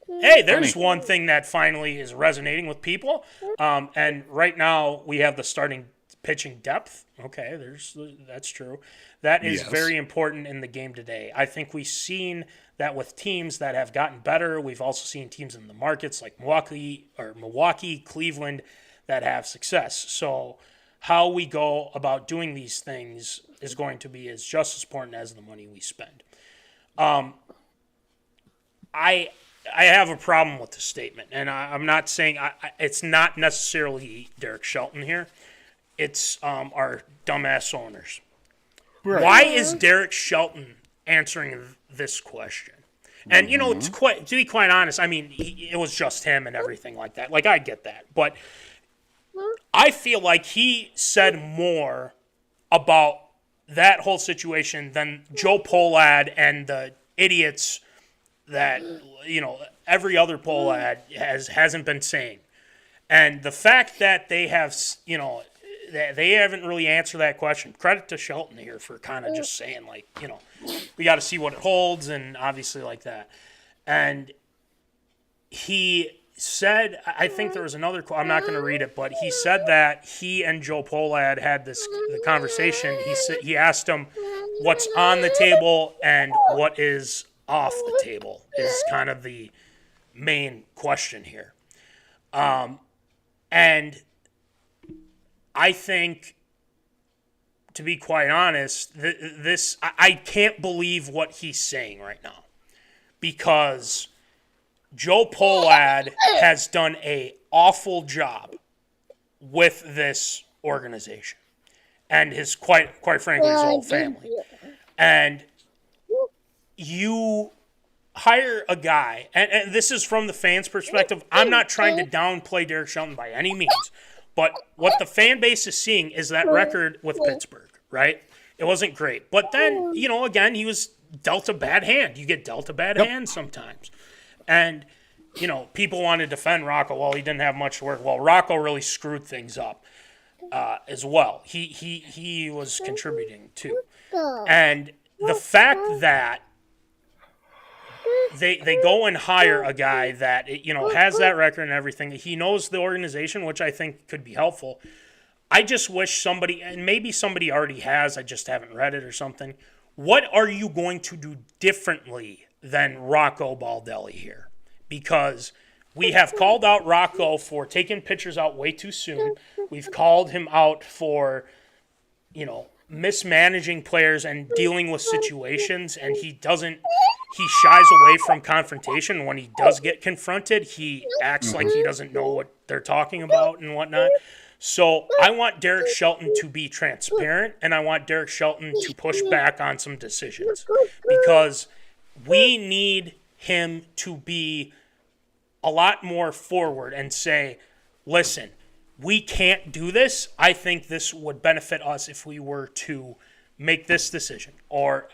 Hey, there's one thing that finally is resonating with people. And right now we have the starting pitching depth. Okay, that's true. That is very important in the game today. I think we've seen that with teams that have gotten better. We've also seen teams in the markets like Milwaukee, Cleveland that have success. So how we go about doing these things is going to be just as important as the money we spend. I have a problem with the statement, and I'm not saying it's not necessarily Derekshelton here. It's our dumbass owners. Right. Why is Derekshelton answering this question? And to be quite honest, I mean, it was just him and everything like that. Like, I get that, but I feel like he said more about that whole situation than Joe Pohlad and the idiots that, every other poll ad hasn't been saying. And the fact that they have, that they haven't really answered that question. Credit to Shelton here for kind of just saying, we got to see what it holds, and obviously like that. And he said, I think there was another quote, I'm not going to read it, but he said that he and Joe Pohlad had the conversation. He asked him what's on the table and what is off the table is kind of the main question here. And I think, to be quite honest, I can't believe what he's saying right now, because Joe Pohlad has done an awful job with this organization and his quite frankly his whole family. And you hire a guy, and this is from the fans' perspective. I'm not trying to downplay Derek Shelton by any means, but what the fan base is seeing is that record with Pittsburgh, right? It wasn't great. But then, again, he was dealt a bad hand. You get dealt a bad hand sometimes. And, people want to defend Rocco. Well, he didn't have much work. Well, Rocco really screwed things up as well. He was contributing too. And the fact that they go and hire a guy that, has that record and everything. He knows the organization, which I think could be helpful. I just wish somebody, and maybe somebody already has, I just haven't read it or something. What are you going to do differently than Rocco Baldelli here? Because we have called out Rocco for taking pitchers out way too soon. We've called him out for, mismanaging players and dealing with situations, and he shies away from confrontation. When he does get confronted, he acts like he doesn't know what they're talking about and whatnot. So I want Derek Shelton to be transparent, and I want Derek Shelton to push back on some decisions, because we need him to be a lot more forward and say, listen, we can't do this. I think this would benefit us if we were to make this decision, or,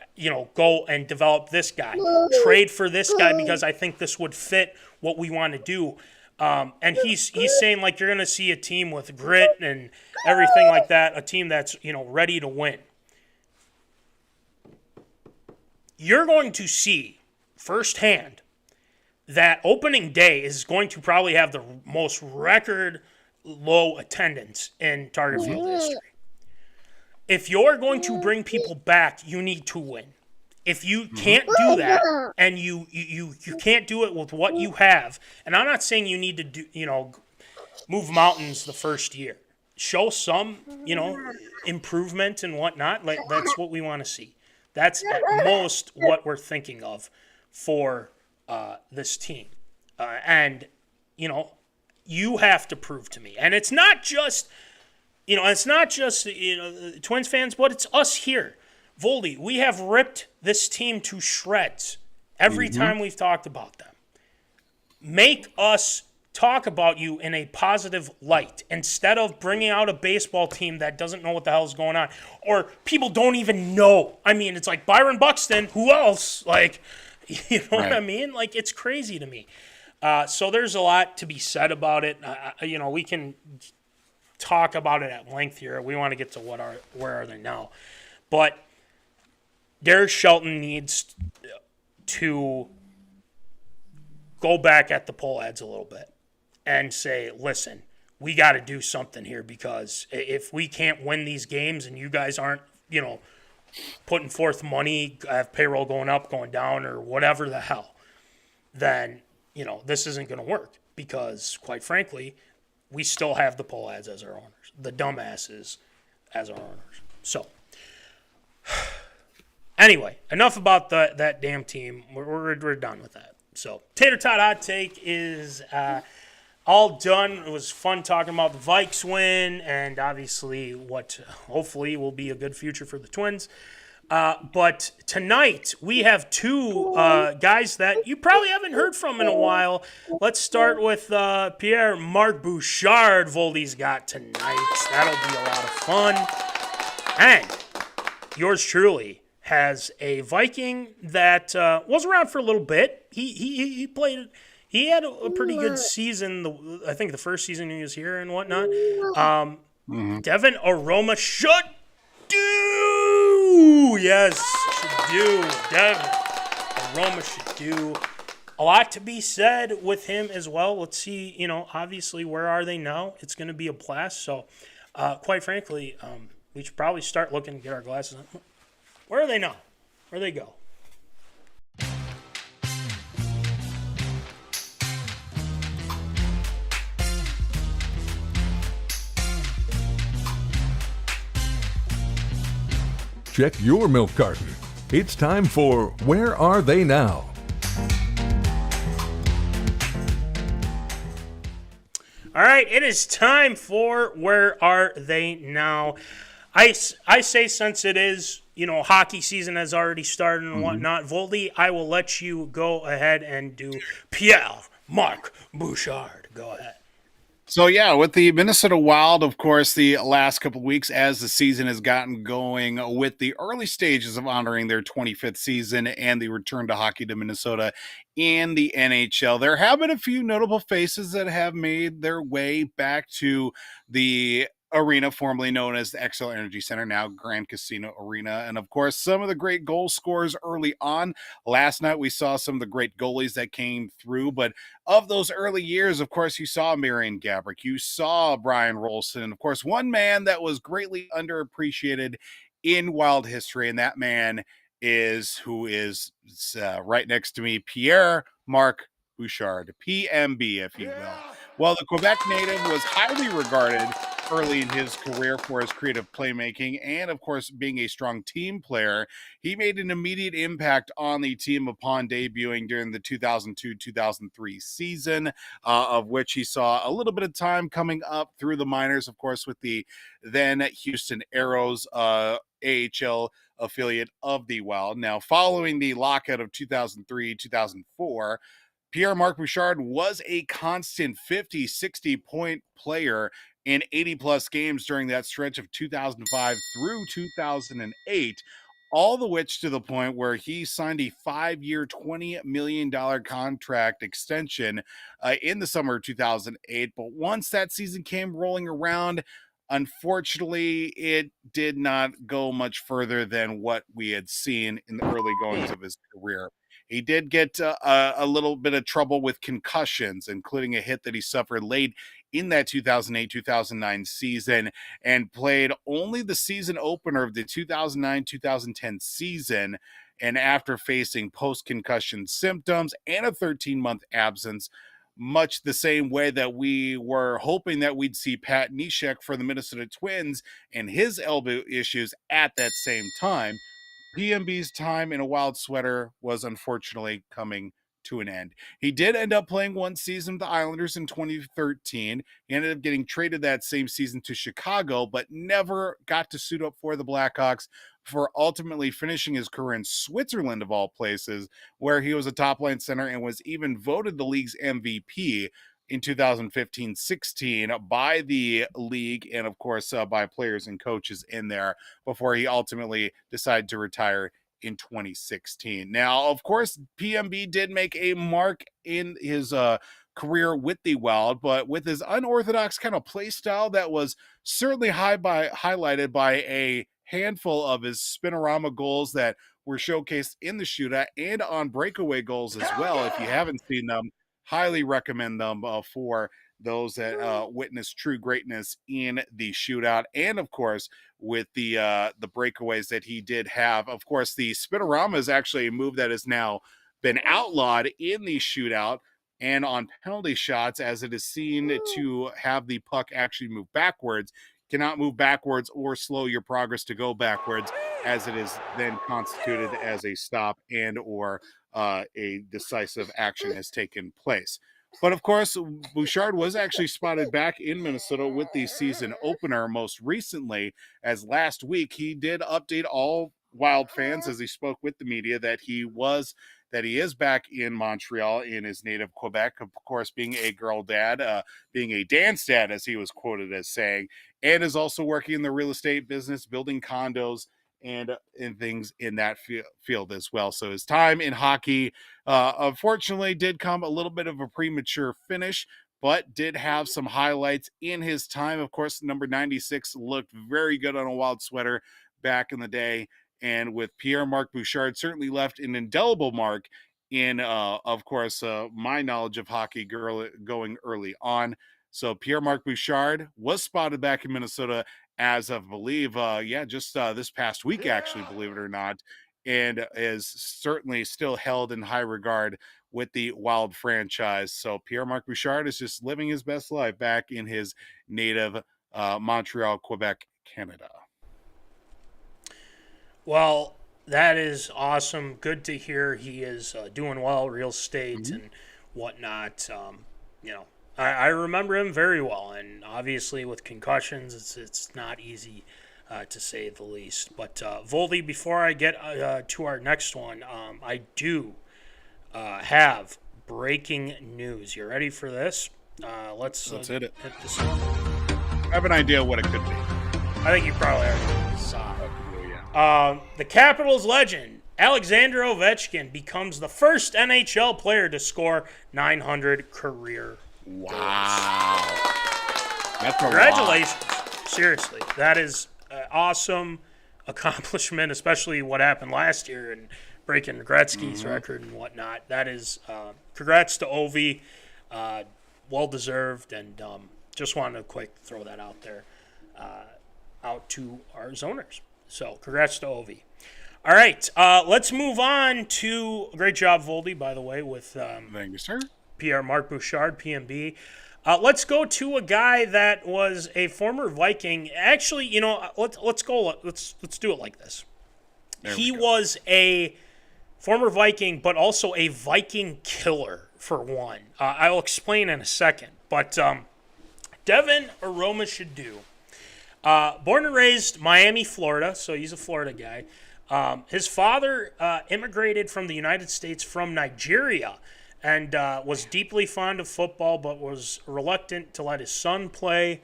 go and develop this guy, trade for this guy, because I think this would fit what we want to do. And he's saying, you're going to see a team with grit and everything like that, a team that's, ready to win. You're going to see firsthand that opening day is going to probably have the most record low attendance in Target Field history. If you're going to bring people back, you need to win. If you can't do that, and you can't do it with what you have, and I'm not saying you need to do, move mountains the first year. Show some, improvement and whatnot. That's what we want to see. That's at most what we're thinking of for this team. And, you have to prove to me. And it's not just, Twins fans, but it's us here. Voldy, we have ripped this team to shreds every time we've talked about them. Make us talk about you in a positive light instead of bringing out a baseball team that doesn't know what the hell is going on, or people don't even know. I mean, it's like Byron Buxton. Who else? What I mean? It's crazy to me. So there's a lot to be said about it. We can talk about it at length here. We want to get to where are they now. But Derek Shelton needs to go back at the poll ads a little bit and say, listen, we got to do something here, because if we can't win these games and you guys aren't, putting forth money, have payroll going up, going down, or whatever the hell, then, this isn't going to work, because, quite frankly, we still have the poll ads as our owners, the dumbasses as our owners. So, anyway, enough about that damn team. We're done with that. So, Tater Tot Hot Take is all done. It was fun talking about the Vikes win, and obviously what hopefully will be a good future for the Twins. But tonight we have two guys that you probably haven't heard from in a while. Let's start with pierremarcbouchard. Voldy's got tonight. That'll be a lot of fun. And yours truly has a Viking that was around for a little bit. He played. He had a pretty good season. I think the first season he was here and whatnot. Devinaromashodu. Yes, should do. Devinaromashodu. A lot to be said with him as well. Let's see, obviously, where are they now? It's going to be a blast. So, quite frankly, we should probably start looking to get our glasses on. Where are they now? Where they go? Check your milk carton. It's time for Where Are They Now? All right, it is time for Where Are They Now? I say since it is, hockey season has already started and whatnot, Voldy, I will let you go ahead and do Pierre-Marc-Bouchard. Go ahead. So, yeah, with the Minnesota Wild, of course, the last couple of weeks as the season has gotten going with the early stages of honoring their 25th season and the return to hockey to Minnesota in the NHL, there have been a few notable faces that have made their way back to the arena formerly known as the Xcel Energy Center, now Grand Casino Arena. And of course, some of the great goal scorers early on. Last night, we saw some of the great goalies that came through. But of those early years, of course, you saw Marian Gaborik, you saw Brian Rolston, and of course, one man that was greatly underappreciated in Wild history. And that man is who is right next to me, Pierre-Marc-Bouchard, PMB, if you will. Well, the Quebec native was highly regarded early in his career for his creative playmaking and, of course, being a strong team player. He made an immediate impact on the team upon debuting during the 2002-2003 season, of which he saw a little bit of time coming up through the minors, of course, with the then Houston Aeros AHL affiliate of the Wild. Now, following the lockout of 2003-2004, Pierre-Marc-Bouchard was a constant 50, 60-point player in 80-plus games during that stretch of 2005 through 2008, all the which to the point where he signed a 5-year, $20 million contract extension in the summer of 2008. But once that season came rolling around, unfortunately, it did not go much further than what we had seen in the early goings of his career. He did get a little bit of trouble with concussions, including a hit that he suffered late in that 2008-2009 season, and played only the season opener of the 2009-2010 season. And after facing post-concussion symptoms and a 13-month absence, much the same way that we were hoping that we'd see Pat Neshek for the Minnesota Twins and his elbow issues at that same time, PMB's time in a Wild sweater was unfortunately coming to an end. He did end up playing one season with the Islanders in 2013. He ended up getting traded that same season to Chicago, but never got to suit up for the Blackhawks before ultimately finishing his career in Switzerland, of all places, where he was a top-line center and was even voted the league's MVP in 2015-16 by the league and, of course, by players and coaches in there before he ultimately decided to retire in 2016. Now, of course, PMB did make a mark in his career with the Wild, but with his unorthodox kind of play style that was certainly highlighted by a handful of his spinorama goals that were showcased in the shootout and on breakaway goals as well. If you haven't seen them, highly recommend them for those that witness true greatness in the shootout. And of course, with the breakaways that he did have, of course, the spinorama is actually a move that has now been outlawed in the shootout and on penalty shots, as it is seen to have the puck actually move backwards. Cannot move backwards or slow your progress to go backwards, as it is then constituted as a stop and or a decisive action has taken place. But of course, Bouchard was actually spotted back in Minnesota with the season opener most recently, as last week he did update all Wild fans as he spoke with the media that he is back in Montreal in his native Quebec, of course, being a girl dad, being a dance dad, as he was quoted as saying, and is also working in the real estate business, building condos and in things in that field as well. So his time in hockey, unfortunately, did come a little bit of a premature finish, but did have some highlights in his time. Of course, number 96 looked very good on a wild sweater back in the day. And with Pierre-Marc-Bouchard, certainly left an indelible mark in, of course, my knowledge of hockey going early on. So Pierre-Marc-Bouchard was spotted back in Minnesota as of, believe, just this past week, actually, believe it or not, and is certainly still held in high regard with the Wild franchise. So Pierre-Marc-Bouchard is just living his best life back in his native Montreal, Quebec, Canada. Well, that is awesome. Good to hear he is doing well, real estate and whatnot. I remember him very well, and obviously with concussions, it's not easy to say the least. But Voldy, before I get to our next one, I do have breaking news. You ready for this? Let's hit it. Hit this. I have an idea what it could be. I think you probably already saw it. The Capitals legend, Alexander Ovechkin, becomes the first NHL player to score 900 career goals. That's Congratulations. Seriously. That is an awesome accomplishment, especially what happened last year and breaking Gretzky's record and whatnot. That is, congrats to Ovi. Well-deserved, and just wanted to quick throw that out there, out to our zoners. So, congrats to Ovi. All right, let's move on to, great job, Voldy, by the way, with thank you, sir. Pierre-Marc-Bouchard, PMB. Let's go to a guy that was a former Viking. Actually, let's do it like this. He was a former Viking, but also a Viking killer, for one. I'll explain in a second. But devinaromashodu, born and raised Miami, Florida, so he's a Florida guy. His father immigrated from the United States from Nigeria and was deeply fond of football, but was reluctant to let his son play.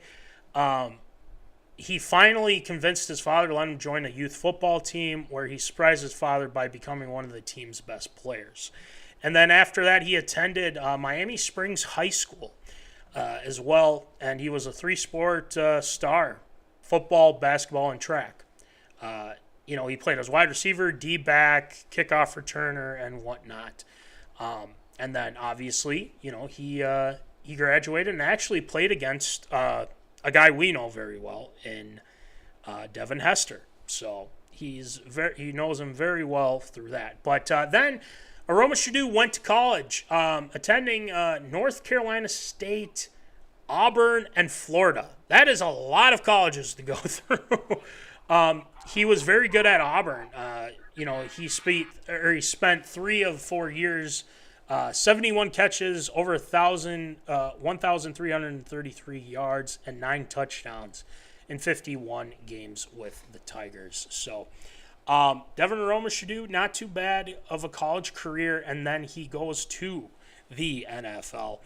He finally convinced his father to let him join a youth football team, where he surprised his father by becoming one of the team's best players. And then after that, he attended Miami Springs High School as well, and he was a three-sport star: football, basketball, and track. He played as wide receiver, D-back, kickoff returner, and whatnot. And then, obviously, he graduated and actually played against a guy we know very well in Devin Hester. So he knows him very well through that. But then Aromashodu went to college, attending North Carolina State, Auburn, and Florida. That is a lot of colleges to go through. He was very good at Auburn. He spent 3 of 4 years, 71 catches, over 1,333 yards, and 9 touchdowns in 51 games with the Tigers. So, devinaromashodu, not too bad of a college career, and then he goes to the NFL.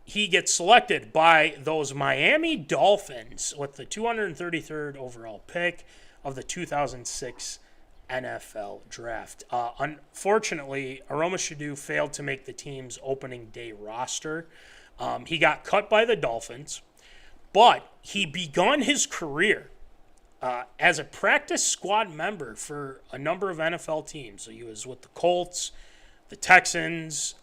He gets selected by those Miami Dolphins with the 233rd overall pick of the 2006 NFL draft. Unfortunately, Aromashodu failed to make the team's opening day roster. He got cut by the Dolphins, but he begun his career as a practice squad member for a number of NFL teams. So he was with the Colts, the Texans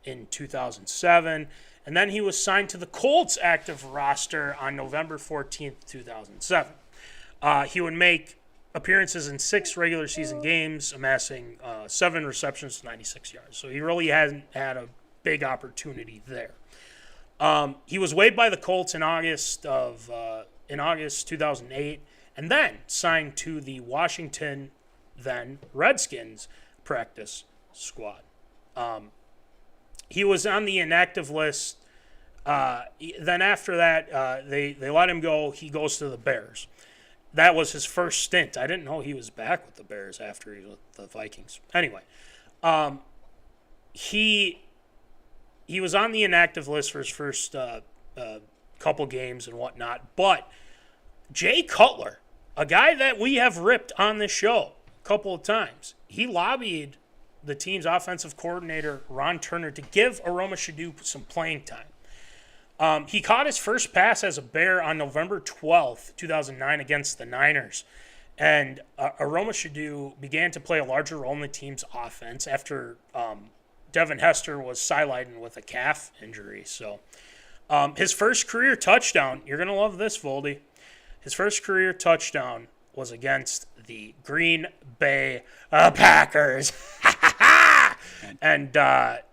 in 2007, and then he was signed to the Colts active roster on November 14th, 2007. He would make appearances in 6 regular season games, amassing 7 receptions to 96 yards. So he really hasn't had a big opportunity there. He was waived by the Colts in August 2008, and then signed to the Washington then Redskins practice squad. He was on the inactive list. Then after that, they let him go. He goes to the Bears. That was his first stint. I didn't know he was back with the Bears after he was with the Vikings. Anyway, he was on the inactive list for his first couple games and whatnot. But Jay Cutler a guy that we have ripped on this show a couple of times. He lobbied the team's offensive coordinator, Ron Turner, to give MoShodu some playing time. He caught his first pass as a Bear on November 12th, 2009 against the Niners. And MoShodu began to play a larger role in the team's offense after Devin Hester was sidelined with a calf injury. So his first career touchdown, you're going to love this, Voldy. His first career touchdown was against the Green Bay Packers. And that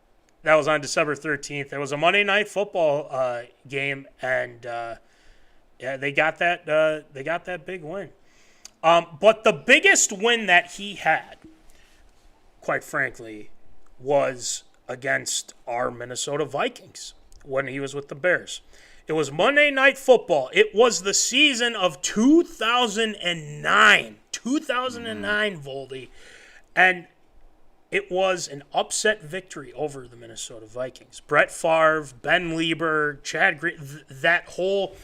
was on December 13th. It was a Monday Night Football game, and they got that big win. But the biggest win that he had, quite frankly, was against our Minnesota Vikings when he was with the Bears. It was Monday Night Football. It was the season of 2009. 2009, Voldy. And it was an upset victory over the Minnesota Vikings. Brett Favre, Ben Lieber, Chad Green, that whole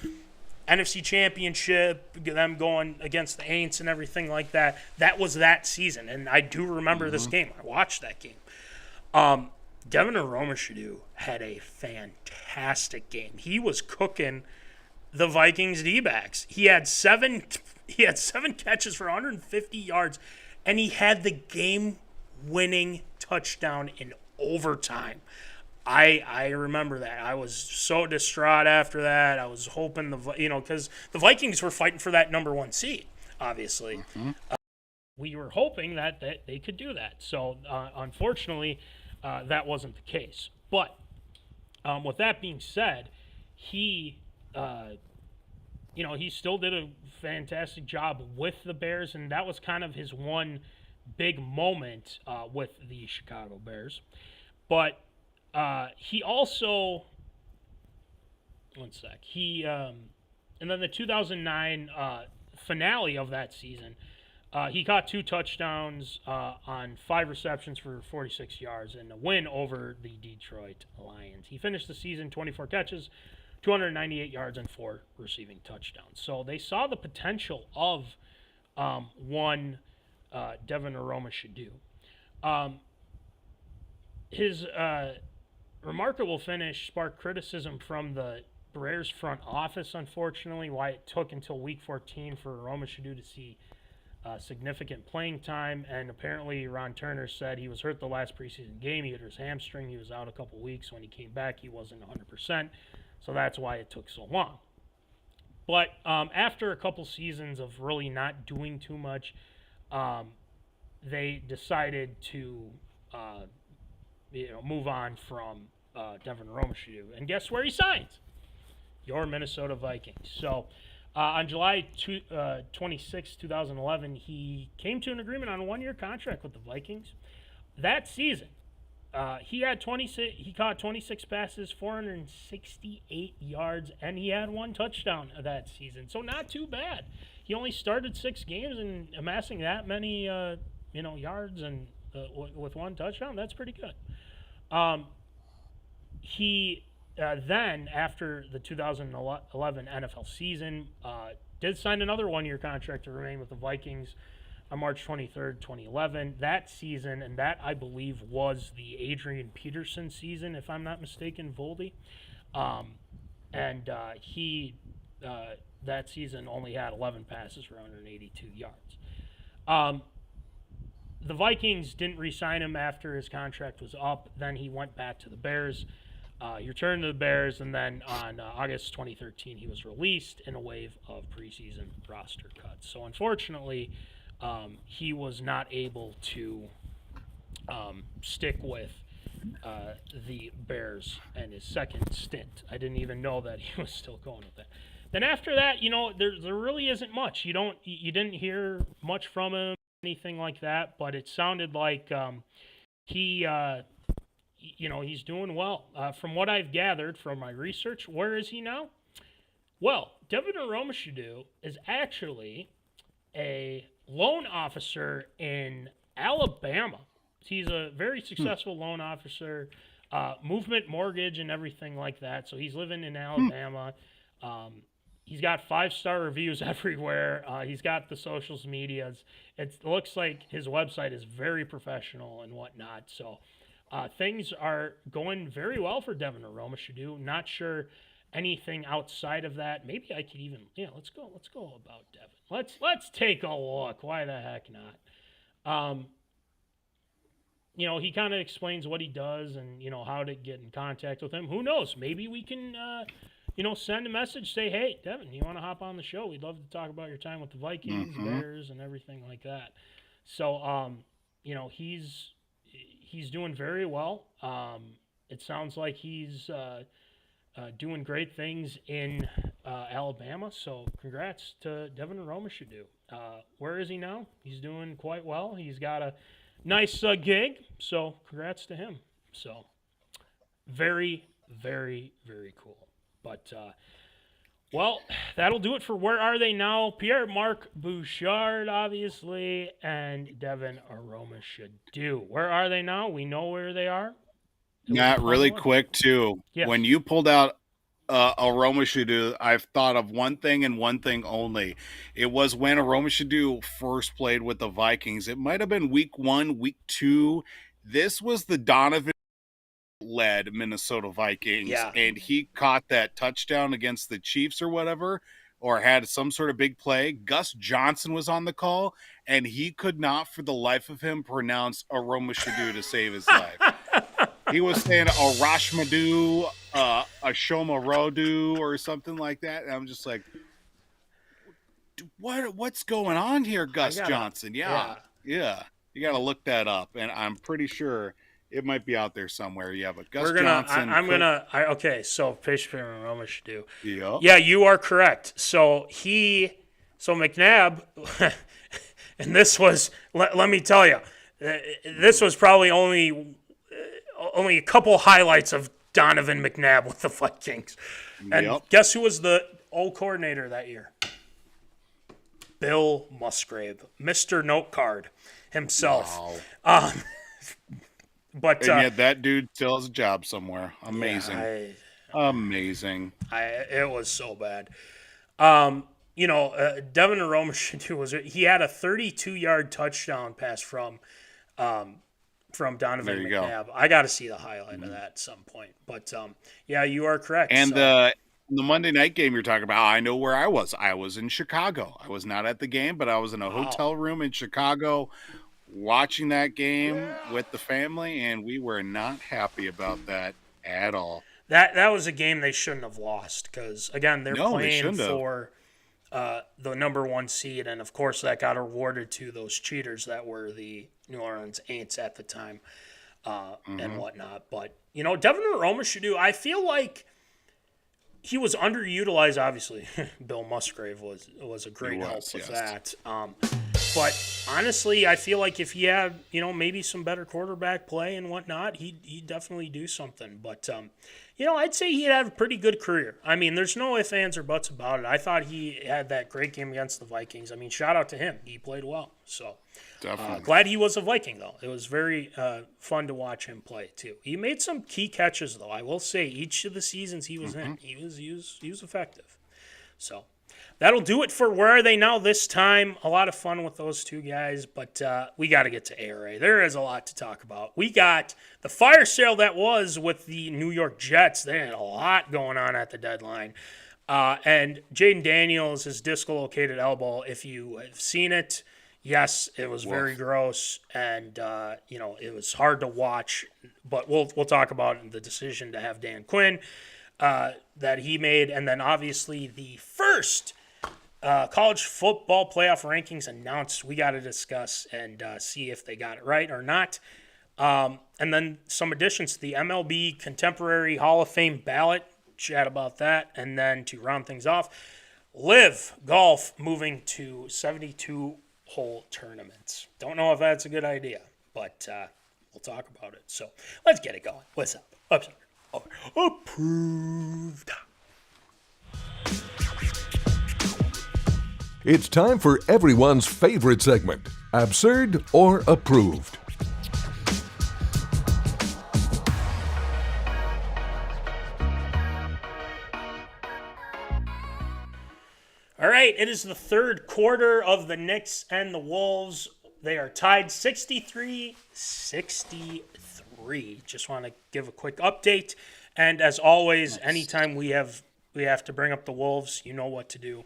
NFC Championship, them going against the Aints and everything like that. That was that season, and I do remember this game. I watched that game. Devinaromashodu had a fantastic game. He was cooking the Vikings D-backs. He had seven catches for 150 yards, and he had the game-winning touchdown in overtime. I remember that. I was so distraught after that. I was hoping because the Vikings were fighting for that number one seed, obviously. We were hoping that they could do that. So, unfortunately, that wasn't the case. But with that being said, he still did a fantastic job with the Bears, and that was kind of his one big moment with the Chicago Bears. But he also, and then the 2009 finale of that season, he caught 2 touchdowns on 5 receptions for 46 yards in a win over the Detroit Lions. He finished the season 24 catches, 298 yards, and 4 receiving touchdowns. So they saw the potential of one Devinaromashodu. His remarkable finish sparked criticism from the Bears front office, unfortunately, why it took until week 14 for Romashodu to see significant playing time. And apparently Ron Turner said he was hurt the last preseason game. He hit his hamstring. He was out a couple weeks. When he came back, he wasn't 100%. So that's why it took so long. But after a couple seasons of really not doing too much, they decided to move on from Devinaromashodu. And guess where he signs? Your Minnesota Vikings. So on July 26, 2011, he came to an agreement on a 1-year contract with the Vikings. That season, he caught 26 passes, 468 yards, and he had 1 touchdown that season. So not too bad. He only started 6 games, and amassing that many yards and with 1 touchdown, that's pretty good. He then, after the 2011 NFL season, did sign another 1-year contract to remain with the Vikings on March 23rd, 2011. That season, and that, I believe, was the Adrian Peterson season, if I'm not mistaken, Voldy. He that season only had 11 passes for 182 yards. The Vikings didn't re-sign him after his contract was up. Then he went back to the Bears. He returned to the Bears, and then on August 2013, he was released in a wave of preseason roster cuts. So unfortunately, he was not able to stick with the Bears in his second stint. I didn't even know that he was still going with that. Then after that, there really isn't much. You didn't hear much from him, anything like that. But it sounded like he's doing well. From what I've gathered from my research, where is he now? Well, Devinaromashodu is actually a loan officer in Alabama. He's a very successful loan officer, movement mortgage and everything like that. So he's living in Alabama. He's got 5-star reviews everywhere. He's got the socials medias. It looks like his website is very professional and whatnot. So things are going very well for devinaromashodu. Not sure anything outside of that. Maybe I could even, let's go about Devin. Let's take a look. Why the heck not? He kind of explains what he does and, how to get in contact with him. Who knows? Maybe we can, send a message, say, hey, Devin, you want to hop on the show? We'd love to talk about your time with the Vikings, Bears, and everything like that. So, he's doing very well. It sounds like he's doing great things in Alabama. So congrats to devinaromashodu. Where is he now? He's doing quite well. He's got a nice gig. So congrats to him. So very, very, very cool. But, that'll do it for Where Are They Now? pierremarcbouchard, obviously, and devinaromashodu. Where are they now? We know where they are. Not really quick, too. Yes. When you pulled out Aromashodu, I've thought of one thing and one thing only. It was when Aromashodu first played with the Vikings. It might have been week 1, week 2. This was the Donovan led Minnesota Vikings, and he caught that touchdown against the Chiefs or whatever, or had some sort of big play. Gus Johnson was on the call, and he could not for the life of him pronounce Aromashodu to save his life. He was saying Arashmadu, Ashomarodu, or something like that, and I'm just like, what's going on here, Gus Johnson? Yeah. You got to look that up, and I'm pretty sure it might be out there somewhere. Yeah, but Johnson. Okay, so pierremarcbouchard. Yep. Yeah, you are correct. So McNabb, and this was, let me tell you, this was probably only a couple highlights of Donovan McNabb with the Vikings. And guess who was the O coordinator that year? Bill Musgrave, Mr. Note Card himself. Wow. But and yet that dude still has a job somewhere. Amazing. Amazing. It was so bad. Devinaromashodu he had a 32-yard touchdown pass from Donovan McNabb. I got to see the highlight of that at some point. But you are correct. And the Monday night game you're talking about, I know where I was. I was in Chicago. I was not at the game, but I was in a hotel room in Chicago watching that game with the family, and we were not happy about that at all. That was a game they shouldn't have lost because, again, they're playing for the number 1 seed, and, of course, that got awarded to those cheaters that were the New Orleans Aints at the time and whatnot. But, devinaromashodu, I feel like he was underutilized, obviously. Bill Musgrave was a great help with that. But honestly, I feel like if he had, maybe some better quarterback play and whatnot, he'd definitely do something. But, I'd say he had a pretty good career. I mean, there's no ifs, ands, or buts about it. I thought he had that great game against the Vikings. I mean, shout out to him. He played well. So glad he was a Viking, though. It was very fun to watch him play, too. He made some key catches, though. I will say, each of the seasons he was in, he was effective. So that'll do it for Where Are They Now this time. A lot of fun with those two guys, but we got to get to ARA. There is a lot to talk about. We got the fire sale that was with the New York Jets. They had a lot going on at the deadline. And Jadendaniels has dislocated elbow. If you have seen it, yes, it was very gross, and it was hard to watch. But we'll talk about the decision to have Dan Quinn that he made, and then obviously the first college football playoff rankings announced. We got to discuss and see if they got it right or not. And then some additions to the MLB Contemporary Hall of Fame Ballot. Chat about that. And then to round things off, Live Golf moving to 72-hole tournaments. Don't know if that's a good idea, but we'll talk about it. So let's get it going. What's up? Upside. Approved. It's time for everyone's favorite segment, Absurd or Approved. All right, it is the third quarter of the Knicks and the Wolves. They are tied 63-63. Just want to give a quick update. And as always, anytime we have to bring up the Wolves, you know what to do.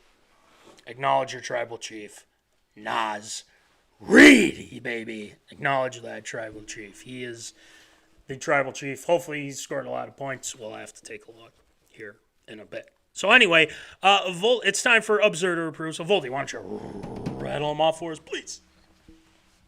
Acknowledge your tribal chief, Naz Reid, baby. Acknowledge that tribal chief. He is the tribal chief. Hopefully he's scored a lot of points. We'll have to take a look here in a bit. So anyway, it's time for Observe or Approve. So Voldy, why don't you rattle them off for us, please?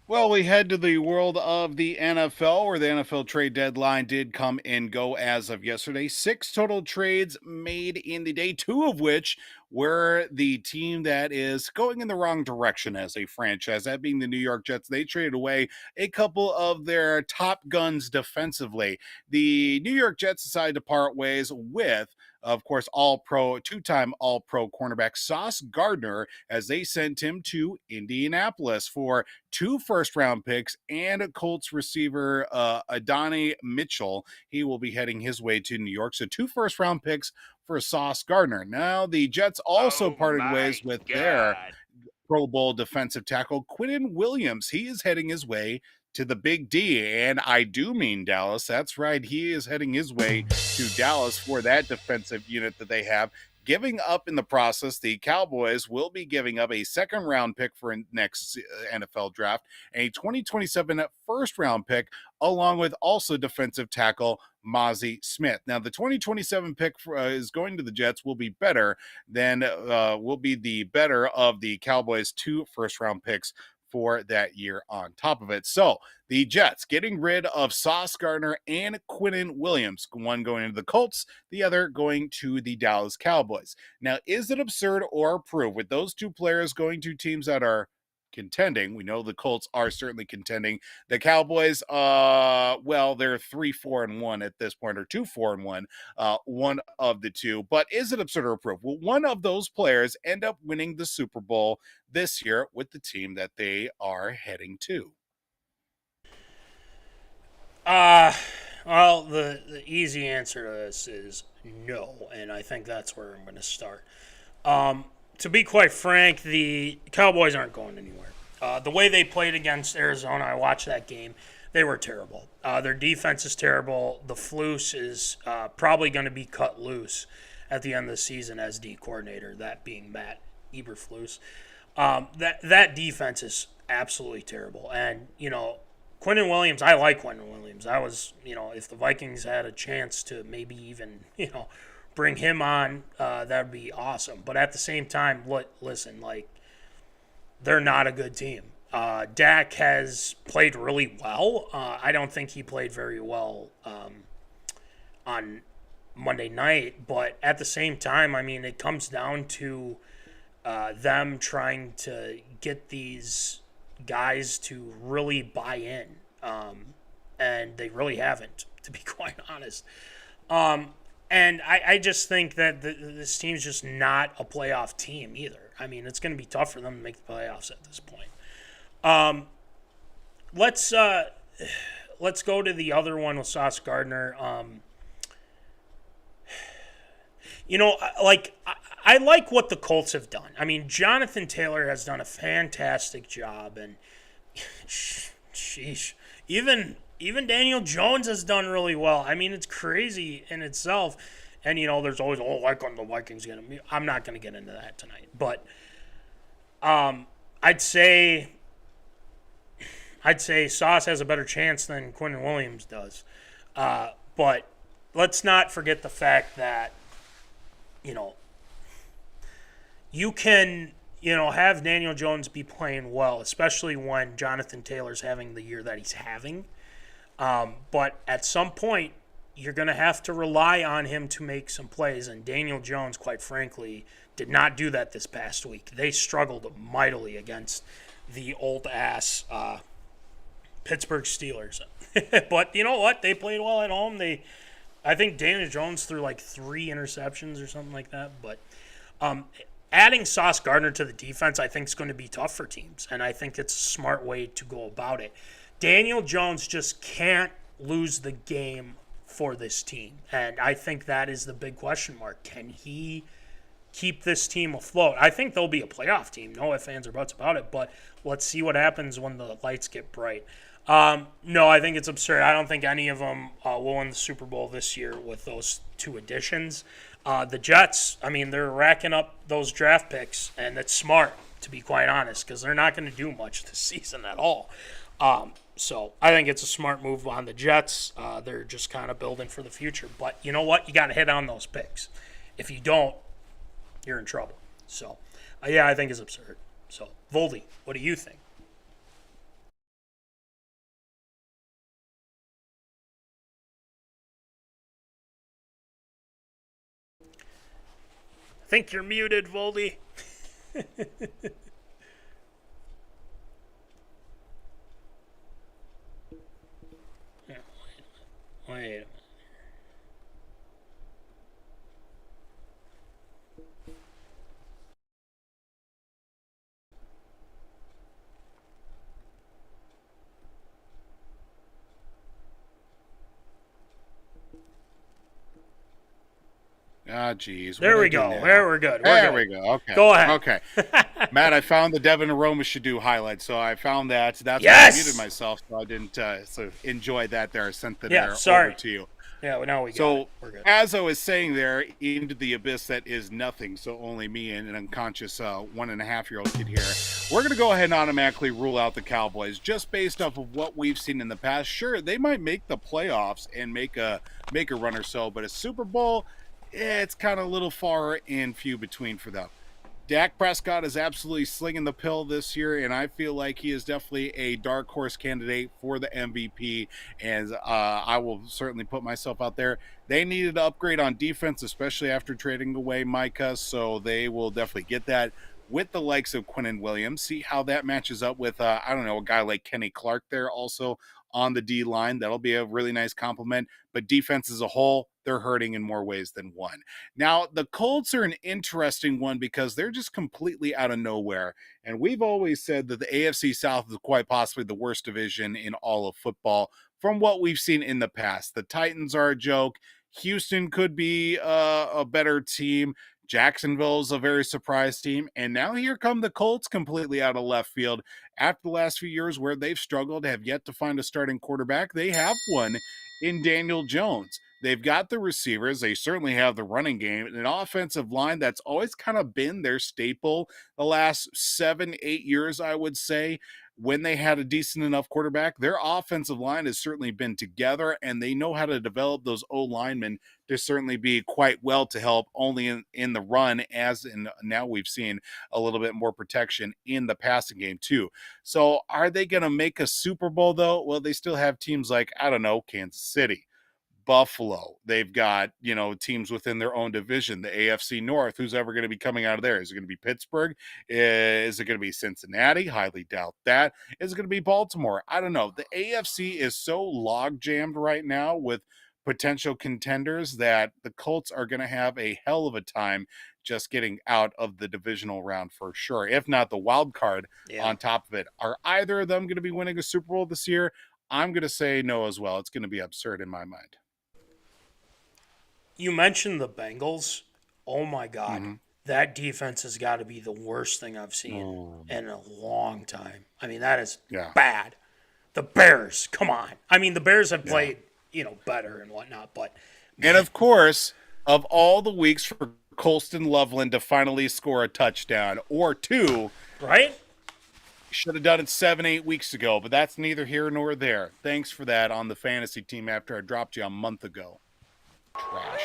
Well, we head to the world of the NFL, where the NFL trade deadline did come and go as of yesterday. 6 total trades made in the day, 2 of which were the team that is going in the wrong direction as a franchise, that being the New York Jets. They traded away a couple of their top guns defensively. The New York Jets decided to part ways with, of course, two-time All-Pro cornerback Sauce Gardner, as they sent him to Indianapolis for 2 first-round picks and a Colts receiver, Adonai Mitchell. He will be heading his way to New York. So 2 first-round picks for Sauce Gardner. Now, the Jets also parted ways with their Pro Bowl defensive tackle, Quinnen Williams. He is heading his way to the Big D, and I do mean Dallas. That's right. He is heading his way to Dallas for that defensive unit that they have. Giving up in the process, the Cowboys will be giving up a second-round pick for next NFL draft, a 2027 first-round pick, along with also defensive tackle Mozzie Smith. Now, the 2027 pick is going to the Jets will be better than will be the better of the Cowboys' 2 first-round picks for that year on top of it. So the Jets getting rid of Sauce Gardner and Quinnen Williams, one going to the Colts, the other going to the Dallas Cowboys. Now, is it absurd or approved with those 2 players going to teams that are contending? We know the Colts are certainly contending. The Cowboys, well, they're 3-4-1 at this point, or 2-4-1, one of the 2. But is it absurd or approved? Will one of those players end up winning the Super Bowl this year with the team that they are heading to? Well, the easy answer to this is no, and I think that's where I'm going to start. To be quite frank, the Cowboys aren't going anywhere. The way they played against Arizona, I watched that game, they were terrible. Their defense is terrible. The Flus is probably going to be cut loose at the end of the season as D coordinator, that being Matt Eberflus. That defense is absolutely terrible. And, Quinnen Williams, I like Quinnen Williams. I was, if the Vikings had a chance to maybe even, bring him on, that would be awesome. But at the same time, listen, they're not a good team. Dak has played really well. I don't think he played very well on Monday night. But at the same time, it comes down to them trying to get these guys to really buy in. And they really haven't, to be quite honest. And I just think that this team's just not a playoff team either. It's going to be tough for them to make the playoffs at this point. Let's go to the other one with Sauce Gardner. I like what the Colts have done. Jonathan Taylor has done a fantastic job, and sheesh, even Daniel Jones has done really well. It's crazy in itself. And, there's always, when the Vikings get him. I'm not going to get into that tonight. But I'd say Sauce has a better chance than Quinnen Williams does. But let's not forget the fact that, you can, have Daniel Jones be playing well, especially when Jonathan Taylor's having the year that he's having. But at some point, you're going to have to rely on him to make some plays. And Daniel Jones, quite frankly, did not do that this past week. They struggled mightily against the old-ass Pittsburgh Steelers. But you know what? They played well at home. I think Daniel Jones threw 3 interceptions or something like that. But adding Sauce Gardner to the defense, I think, is going to be tough for teams. And I think it's a smart way to go about it. Daniel Jones just can't lose the game for this team. And I think that is the big question mark. Can he keep this team afloat. I think they'll be a playoff team. No ifs, ands, or buts about it. But let's see what happens when the lights get bright. No, I think it's absurd. I don't think any of them will win the Super Bowl this year with those two additions. The Jets, I mean, they're racking up those draft picks, and it's smart, to be quite honest, because they're not going to do much this season at all. So I think it's a smart move on the Jets. They're just kind of building for the future. But you know what? You got to hit on those picks. If you don't, you're in trouble. So, yeah, I think it's absurd. So, Voldy, what do you think? I think you're muted, Voldy. Wait a minute. Ah, geez. There we go. There we're good. There we go. Okay. Go ahead. Okay. Matt, I found the derekshelton highlight, so I found that. That's yes! why I muted myself, so I didn't enjoy that there. I sent that sorry. over to you. Yeah, well, now we got it. We're good. As I was saying there, into the abyss that is nothing, so only me and an unconscious 1.5-year-old kid here, we're going to go ahead and automatically rule out the Cowboys just based off of what we've seen in the past. Sure, they might make the playoffs and make a run or so, but a Super Bowl, it's kind of a little far and few between for them. Dak Prescott is absolutely slinging the pill this year, and I feel like he is definitely a dark horse candidate for the MVP, and I will certainly put myself out there. They needed to upgrade on defense, especially after trading away Micah, so they will definitely get that with the likes of Quinnen Williams. See how that matches up with, a guy like Kenny Clark there also on the D-line. That'll be a really nice compliment. But defense as a whole, they're hurting in more ways than one. Now, the Colts are an interesting one because they're just completely out of nowhere. And we've always said that the AFC South is quite possibly the worst division in all of football from what we've seen in the past. The Titans are a joke. Houston could be a better team. Jacksonville's a very surprise team. And now here come the Colts completely out of left field. After the last few years where they've struggled, have yet to find a starting quarterback, they have one in Daniel Jones. They've got the receivers. They certainly have the running game and an offensive line that's always kind of been their staple the last 7-8 years, I would say. When they had a decent enough quarterback, their offensive line has certainly been together, and they know how to develop those O-linemen to certainly be quite well to help only in the run, as in now we've seen a little bit more protection in the passing game too. So are they going to make a Super Bowl though? Well, they still have teams like, Kansas City, Buffalo. They've got, teams within their own division, the AFC North. Who's ever going to be coming out of there? Is it going to be Pittsburgh? Is it going to be Cincinnati? Highly doubt that. Is it going to be Baltimore? I don't know. The AFC is so log jammed right now with potential contenders that the Colts are going to have a hell of a time just getting out of the divisional round for sure. If not the wild card on top of it. Are either of them going to be winning a Super Bowl this year? I'm going to say no as well. It's going to be absurd in my mind. You mentioned the Bengals. Oh, my God. Mm-hmm. That defense has got to be the worst thing I've seen in a long time. I mean, that is bad. The Bears, come on. I mean, the Bears have played, better and whatnot, but... And, of course, of all the weeks for Colston Loveland to finally score a touchdown or two... Right? Should have done it 7-8 weeks ago, but that's neither here nor there. Thanks for that on the fantasy team after I dropped you a month ago. Trash.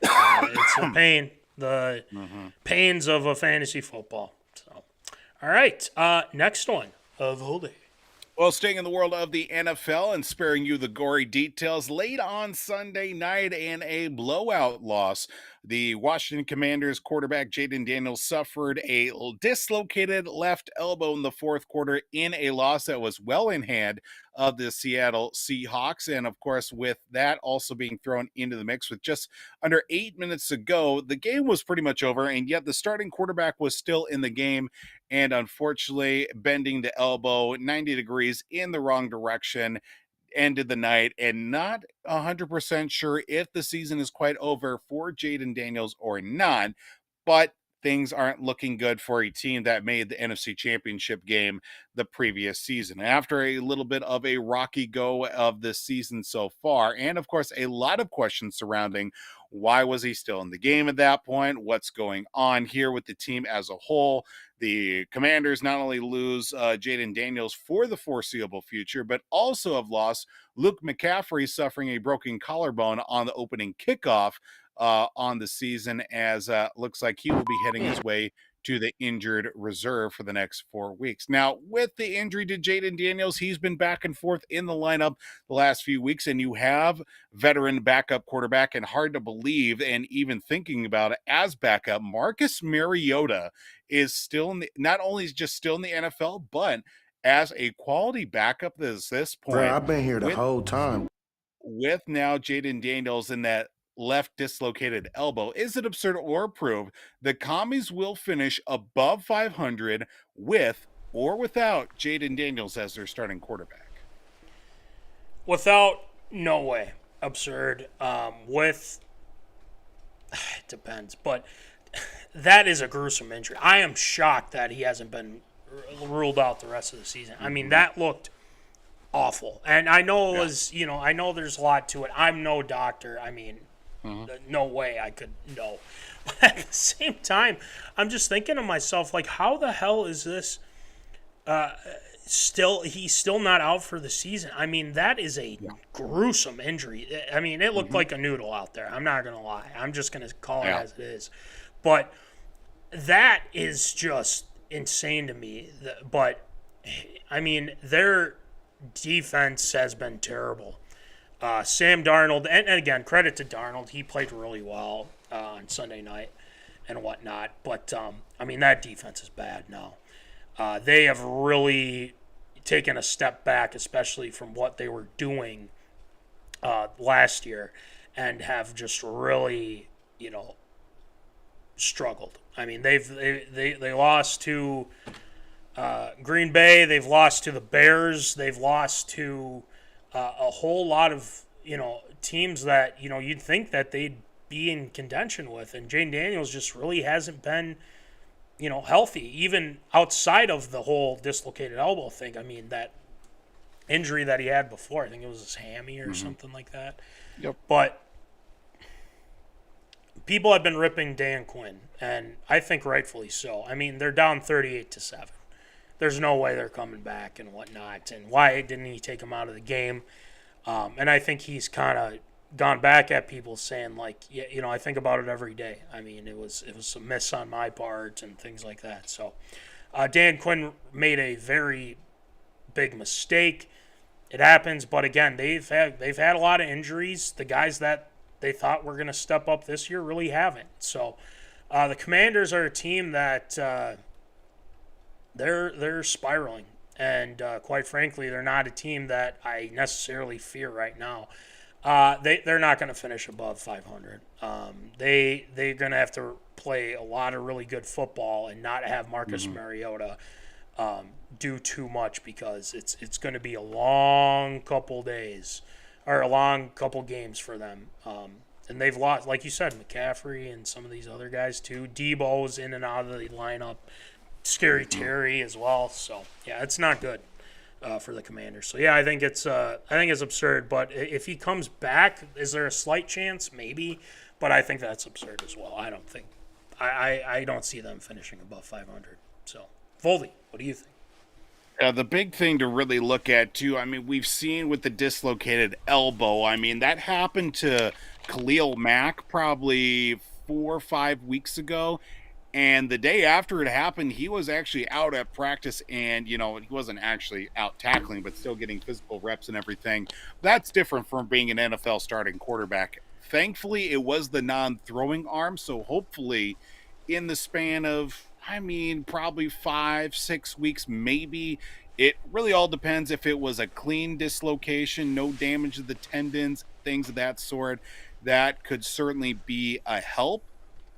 It's a pain. The pains of a fantasy football. So, all right. Next one of Holdy. Well, staying in the world of the NFL and sparing you the gory details, late on Sunday night in a blowout loss, the Washington Commanders quarterback Jadendaniels suffered a dislocated left elbow in the fourth quarter in a loss that was well in hand of the Seattle Seahawks. And of course, with that also being thrown into the mix with just under 8 minutes to go, the game was pretty much over, and yet the starting quarterback was still in the game. And unfortunately, bending the elbow 90 degrees in the wrong direction, ended the night, and not 100% sure if the season is quite over for Jaden Daniels or not, but things aren't looking good for a team that made the NFC Championship game the previous season. After a little bit of a rocky go of this season so far, and of course, a lot of questions surrounding why was he still in the game at that point? What's going on here with the team as a whole? The Commanders not only lose Jaden Daniels for the foreseeable future, but also have lost Luke McCaffrey, suffering a broken collarbone on the opening kickoff on the season, as looks like he will be heading his way to the injured reserve for the next 4 weeks. Now, with the injury to Jaden Daniels, he's been back and forth in the lineup the last few weeks, and you have veteran backup quarterback, and hard to believe, and even thinking about it as backup, Marcus Mariota is still in the, not only is just still in the NFL, but as a quality backup at this point. Bro, I've been here the whole time. With now Jaden Daniels in that left dislocated elbow, is it absurd or approved? The Commies will finish above 500 with or without Jaden Daniels as their starting quarterback. Without, no way. Absurd. With, it depends, but that is a gruesome injury. I am shocked that he hasn't been ruled out the rest of the season. I mean, that looked awful. And I know it was, I know there's a lot to it. I'm no doctor. I mean, no way I could know. But at the same time, I'm just thinking to myself, like, how the hell is this he's still not out for the season? I mean, that is a gruesome injury. I mean, it looked like a noodle out there. I'm not going to lie. I'm just going to call it as it is. But that is just insane to me. But, I mean, their defense has been terrible. Sam Darnold, and again, credit to Darnold. He played really well on Sunday night and whatnot. But, I mean, that defense is bad now. They have really taken a step back, especially from what they were doing last year, and have just really, struggled. I mean, they lost to Green Bay. They've lost to the Bears. They've lost to a whole lot of, teams that, you'd think that they'd be in contention with. And Jaden Daniels just really hasn't been, healthy, even outside of the whole dislocated elbow thing. I mean, that injury that he had before, I think it was his hammy or something like that. Yep. But people have been ripping Dan Quinn, and I think rightfully so. I mean, they're down 38-7. There's no way they're coming back and whatnot. And why didn't he take him out of the game? And I think he's kind of gone back at people saying, like, I think about it every day. I mean, it was a miss on my part and things like that. So Dan Quinn made a very big mistake. It happens, but again, they've had a lot of injuries. The guys that they thought were going to step up this year really haven't. So the Commanders are a team that they're spiraling. And quite frankly, they're not a team that I necessarily fear right now. They're not going to finish above 500. They're going to have to play a lot of really good football and not have Marcus Mariota do too much, because it's going to be a long couple days or a long couple games for them. And they've lost, like you said, McCaffrey and some of these other guys too. Debo's in and out of the lineup. Scary Terry as well. So yeah, it's not good for the Commanders. So yeah, I think it's absurd. But if he comes back, is there a slight chance? Maybe, but I think that's absurd as well. I don't see them finishing above 500. So Voldy, what do you think? The big thing to really look at too, I mean, we've seen with the dislocated elbow, I mean, that happened to Khalil Mack probably 4 or 5 weeks ago. And the day after it happened, he was actually out at practice, and, he wasn't actually out tackling, but still getting physical reps and everything. That's different from being an NFL starting quarterback. Thankfully, it was the non-throwing arm, so hopefully in the span of, probably 5-6 weeks, maybe. It really all depends if it was a clean dislocation, no damage to the tendons, things of that sort. That could certainly be a help,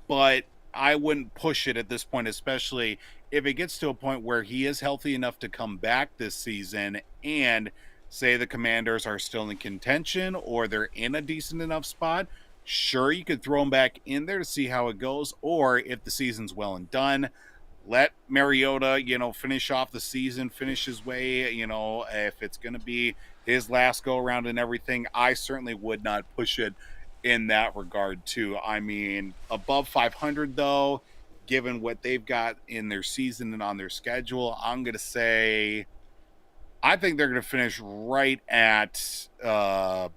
but I wouldn't push it at this point, especially if it gets to a point where he is healthy enough to come back this season and say the Commanders are still in contention or they're in a decent enough spot, sure, you could throw them back in there to see how it goes. Or if the season's well and done, let Mariota, finish off the season, finish his way, if it's going to be his last go around and everything. I certainly would not push it in that regard too. I mean, above 500 though, given what they've got in their season and on their schedule, I'm going to say I think they're going to finish right at I'm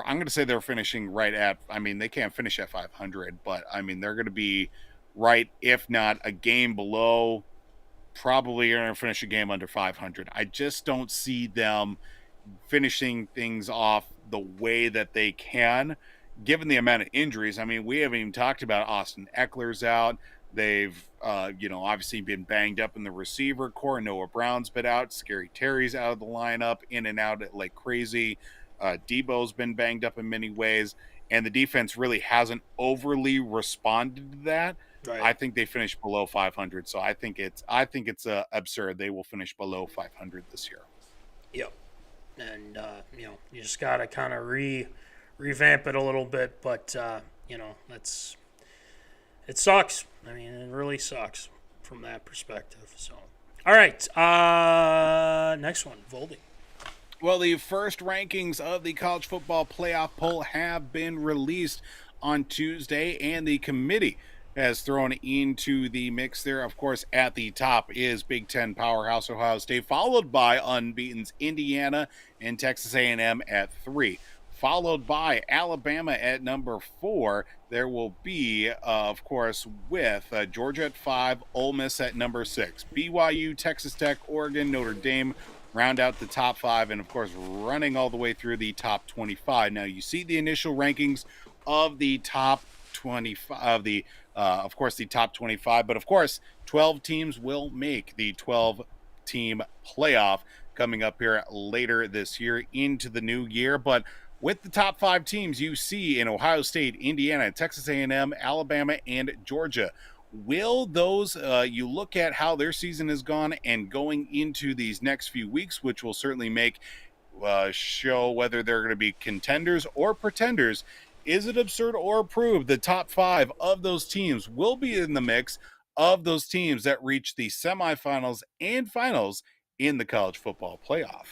going to say they're finishing right at, I mean, they can't finish at 500, but I mean, they're going to be right, if not a game below, probably going to finish a game under 500. I just don't see them finishing things off the way that they can, given the amount of injuries. I mean, we haven't even talked about Austin Eckler's out. They've, obviously been banged up in the receiver core. Noah Brown's been out. Scary Terry's out of the lineup, in and out like crazy. Debo's been banged up in many ways, and the defense really hasn't overly responded to that. Right. I think they finished below 500, so I think it's absurd. They will finish below 500 this year. Yep, and you just gotta kind of revamp it a little bit, but it sucks. I mean, it really sucks from that perspective. So, all right, next one, Voldy. Well, the first rankings of the college football playoff poll have been released on Tuesday, and the committee has thrown into the mix there. Of course, at the top is Big Ten powerhouse Ohio State, followed by unbeaten's Indiana and Texas A&M at 3. Followed by Alabama at number 4. There will be, of course, with Georgia at 5, Ole Miss at number 6. BYU, Texas Tech, Oregon, Notre Dame round out the top 5, and of course, running all the way through the top 25. Now, you see the initial rankings of the top 25, of course, the top 25, but of course, 12 teams will make the 12-team playoff coming up here later this year into the new year. But with the top 5 teams you see in Ohio State, Indiana, Texas A&M, Alabama, and Georgia, will those, you look at how their season has gone and going into these next few weeks, which will certainly make show whether they're going to be contenders or pretenders. Is it absurd or approved? The top 5 of those teams will be in the mix of those teams that reach the semifinals and finals in the college football playoff.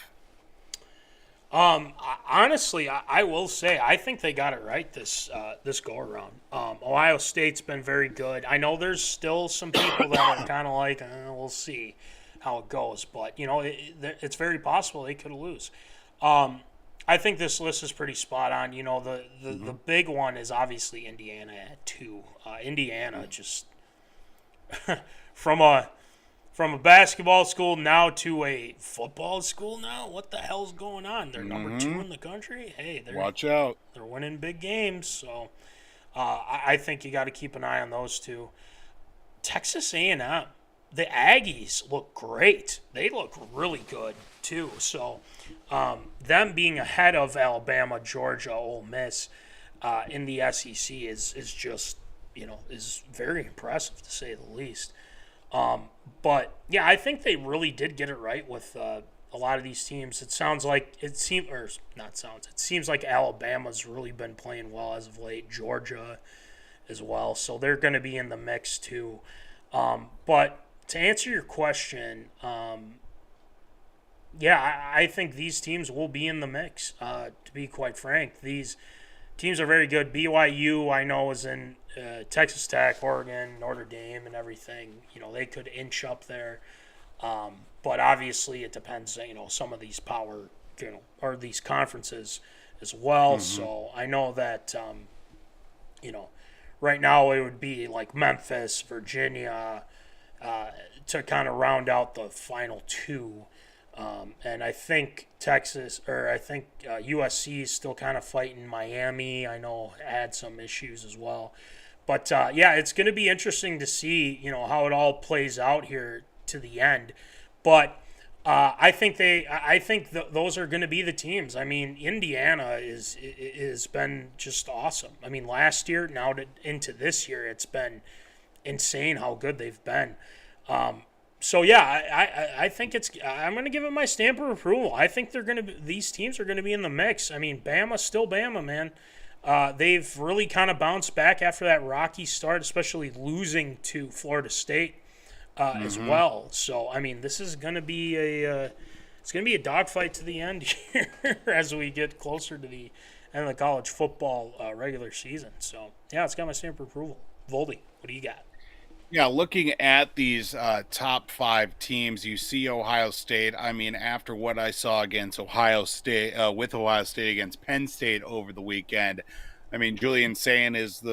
Honestly, I will say I think they got it right this go around. Ohio State's been very good. I know there's still some people that are kind of like, we'll see how it goes, but it's very possible they could lose. I think this list is pretty spot on. The big one is obviously Indiana at 2. Indiana just from a basketball school now to a football school now. What the hell's going on? They're number 2 in the country. Hey, watch out. They're winning big games. So I think you got to keep an eye on those two. Texas A&M. The Aggies look great. They look really good, too. So them being ahead of Alabama, Georgia, Ole Miss in the SEC is just, is very impressive, to say the least. But, yeah, I think they really did get it right with a lot of these teams. It seems like Alabama's really been playing well as of late. Georgia as well. So they're going to be in the mix, too. But to answer your question, I think these teams will be in the mix, to be quite frank. These teams are very good. BYU, I know, is in Texas Tech, Oregon, Notre Dame, and everything. They could inch up there. But obviously it depends, some of these power, or these conferences as well. So I know that, right now it would be like Memphis, Virginia, to kind of round out the final 2. And I think USC is still kind of fighting Miami. I know had some issues as well. But, it's going to be interesting to see, how it all plays out here to the end. But I think those are going to be the teams. I mean, Indiana is been just awesome. I mean, last year, now into this year, it's been insane how good they've been. So yeah, I think I'm going to give it my stamp of approval. I think these teams are going to be in the mix. I mean, Bama's still Bama, man. They've really kind of bounced back after that rocky start, especially losing to Florida State as well. So I mean, this is going to be a dogfight to the end here as we get closer to the end of the college football regular season. So yeah, it's got my stamp of approval. Voldy, what do you got? Yeah, looking at these top 5 teams, you see Ohio State. I mean, after what I saw against Ohio State, with Ohio State against Penn State over the weekend, I mean, Julian Sayin is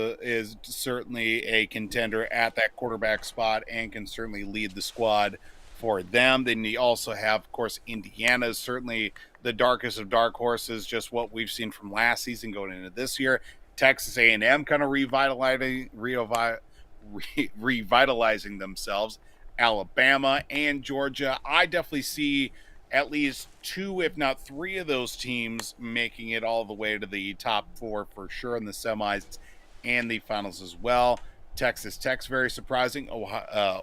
certainly a contender at that quarterback spot and can certainly lead the squad for them. Then you also have, of course, Indiana is certainly the darkest of dark horses, just what we've seen from last season going into this year. Texas A&M kind of revitalizing themselves. Alabama and Georgia, I definitely see at least 2, if not 3 of those teams making it all the way to the top 4 for sure in the semis and the finals as well. Texas Tech's very surprising.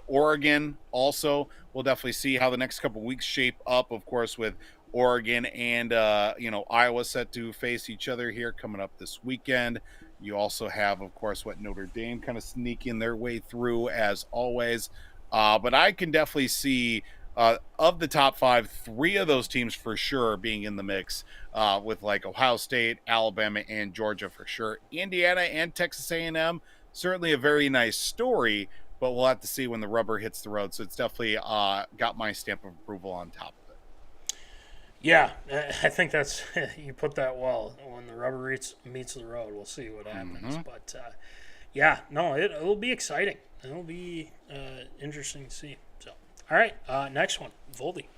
Oregon also, we'll definitely see how the next couple weeks shape up, of course, with Oregon and Iowa set to face each other here coming up this weekend. You also have, of course, Notre Dame kind of sneaking their way through as always. But I can definitely see of the top 5, 3 of those teams for sure being in the mix with like Ohio State, Alabama, and Georgia for sure. Indiana and Texas A&M, certainly a very nice story, but we'll have to see when the rubber hits the road. So it's definitely got my stamp of approval on top of it. Yeah, I think that's you put that well. When the rubber meets the road, we'll see what happens. But yeah, no, it'll be exciting. It'll be interesting to see. So, all right, next one, Voldy.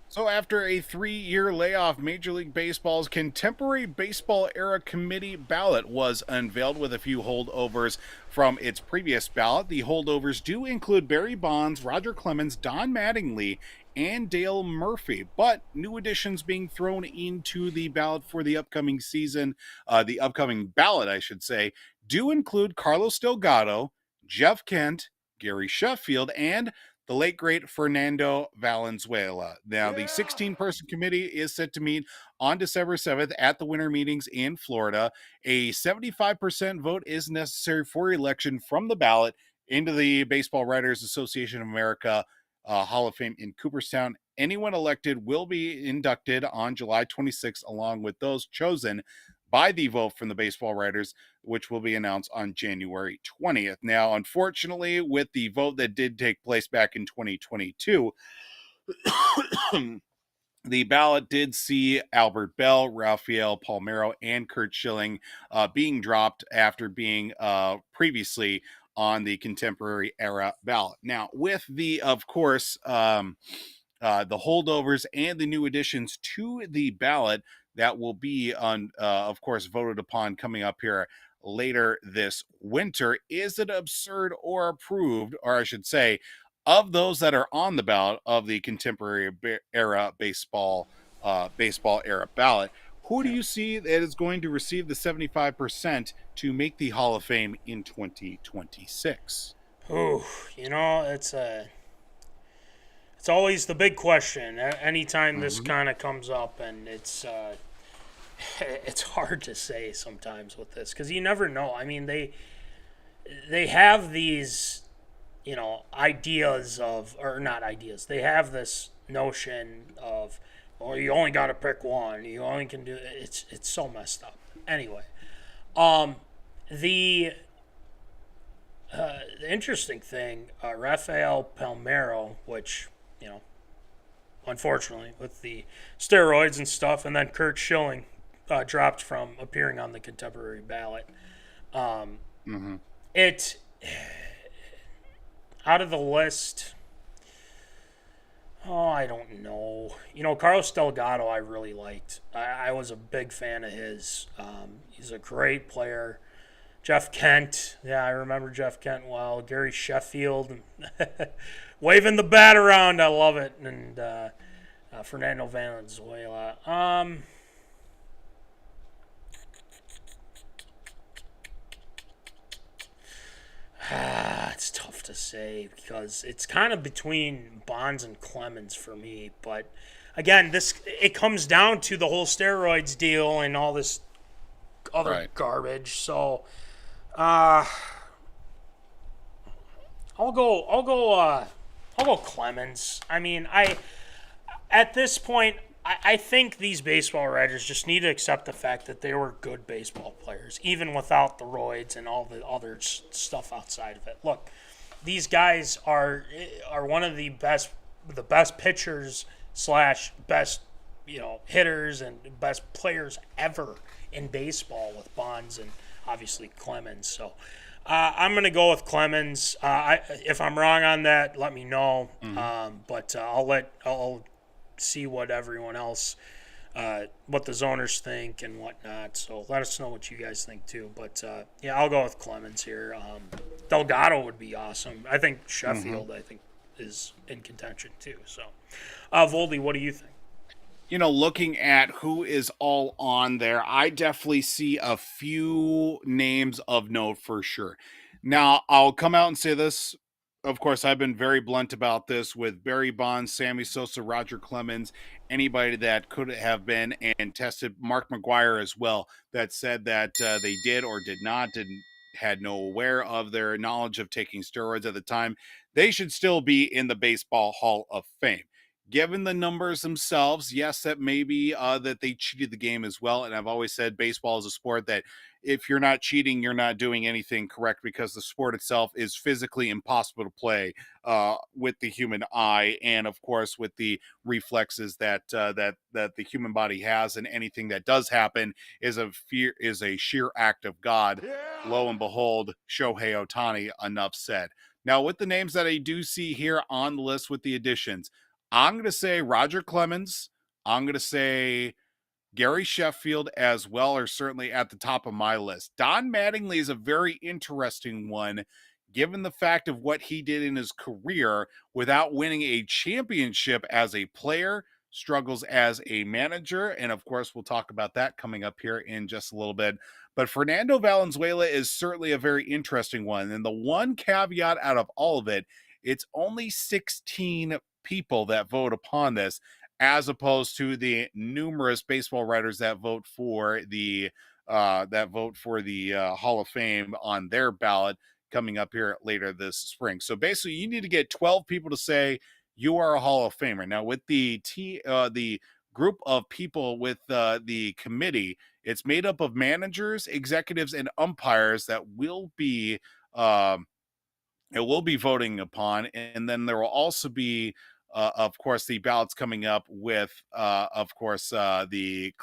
So after a 3-year layoff, Major League Baseball's contemporary baseball era committee ballot was unveiled with a few holdovers from its previous ballot. The holdovers do include Barry Bonds, Roger Clemens, Don Mattingly, and Dale Murphy, but new additions being thrown into the ballot for the upcoming season, the upcoming ballot, I should say, do include Carlos Delgado, Jeff Kent, Gary Sheffield, and the late, great Fernando Valenzuela. Now, the 16-person committee is set to meet on December 7th at the winter meetings in Florida. A 75% vote is necessary for election from the ballot into the Baseball Writers Association of America Hall of Fame in Cooperstown. Anyone elected will be inducted on July 26th, along with those chosen by the vote from the baseball writers, which will be announced on January 20th. Now, unfortunately, with the vote that did take place back in 2022, the ballot did see Albert Bell, Rafael Palmeiro, and Curt Schilling being dropped after being previously on the contemporary era ballot. Now, with the, of course, the holdovers and the new additions to the ballot that will be on, of course, voted upon coming up here later this winter, is it absurd or approved, or I should say, of those that are on the ballot of the contemporary era baseball era ballot, who do you see that is going to receive the 75% to make the Hall of Fame in 2026? Oh, it's always the big question. Anytime this kind of comes up, and it's hard to say sometimes with this because you never know. I mean, they have these, ideas of, or not ideas. They have this notion of, well, you only got to pick one. You only can do it. It's so messed up. Anyway, the interesting thing, Rafael Palmeiro, which, unfortunately with the steroids and stuff, and then Curt Schilling dropped from appearing on the contemporary ballot. It, out of the list, I don't know. Carlos Delgado I really liked. I was a big fan of his. He's a great player. Jeff Kent. Yeah, I remember Jeff Kent well. Gary Sheffield. Waving the bat around. I love it. And Fernando Valenzuela. That's tough to say because it's kind of between Bonds and Clemens for me. But again, it comes down to the whole steroids deal and all this other garbage. So I'll go Clemens. I mean, at this point, I think these baseball writers just need to accept the fact that they were good baseball players, even without the roids and all the other stuff outside of it. Look, these guys are one of the best pitchers / best hitters and best players ever in baseball with Bonds and obviously Clemens. So I'm going to go with Clemens. If I'm wrong on that, let me know. But I'll see what everyone else, what the zoners think and whatnot. So let us know what you guys think too. But yeah, I'll go with Clemens here. Delgado would be awesome. I think Sheffield, is in contention too. So, Voldy, what do you think? Looking at who is all on there, I definitely see a few names of note for sure. Now, I'll come out and say this. Of course, I've been very blunt about this with Barry Bonds, Sammy Sosa, Roger Clemens, anybody that could have been and tested, Mark McGwire as well, that said that they did or did not, had no aware of their knowledge of taking steroids at the time. They should still be in the Baseball Hall of Fame. Given the numbers themselves, yes, that may be that they cheated the game as well. And I've always said baseball is a sport that if you're not cheating, you're not doing anything correct because the sport itself is physically impossible to play with the human eye. And of course, with the reflexes that the human body has, and anything that does happen is a sheer act of God. Yeah. Lo and behold, Shohei Ohtani, enough said. Now, with the names that I do see here on the list with the additions, I'm going to say Roger Clemens. I'm going to say Gary Sheffield as well, are certainly at the top of my list. Don Mattingly is a very interesting one, given the fact of what he did in his career without winning a championship as a player, struggles as a manager, and of course, we'll talk about that coming up here in just a little bit. But Fernando Valenzuela is certainly a very interesting one, and the one caveat out of all of it, it's only 16 people that vote upon this, as opposed to the numerous baseball writers that vote for the Hall of Fame on their ballot coming up here later this spring. So basically, you need to get 12 people to say you are a Hall of Famer. Now, with the group of people with the committee, it's made up of managers, executives, and umpires that will be voting upon, and then there will also be of course, the ballots coming up with, of course, the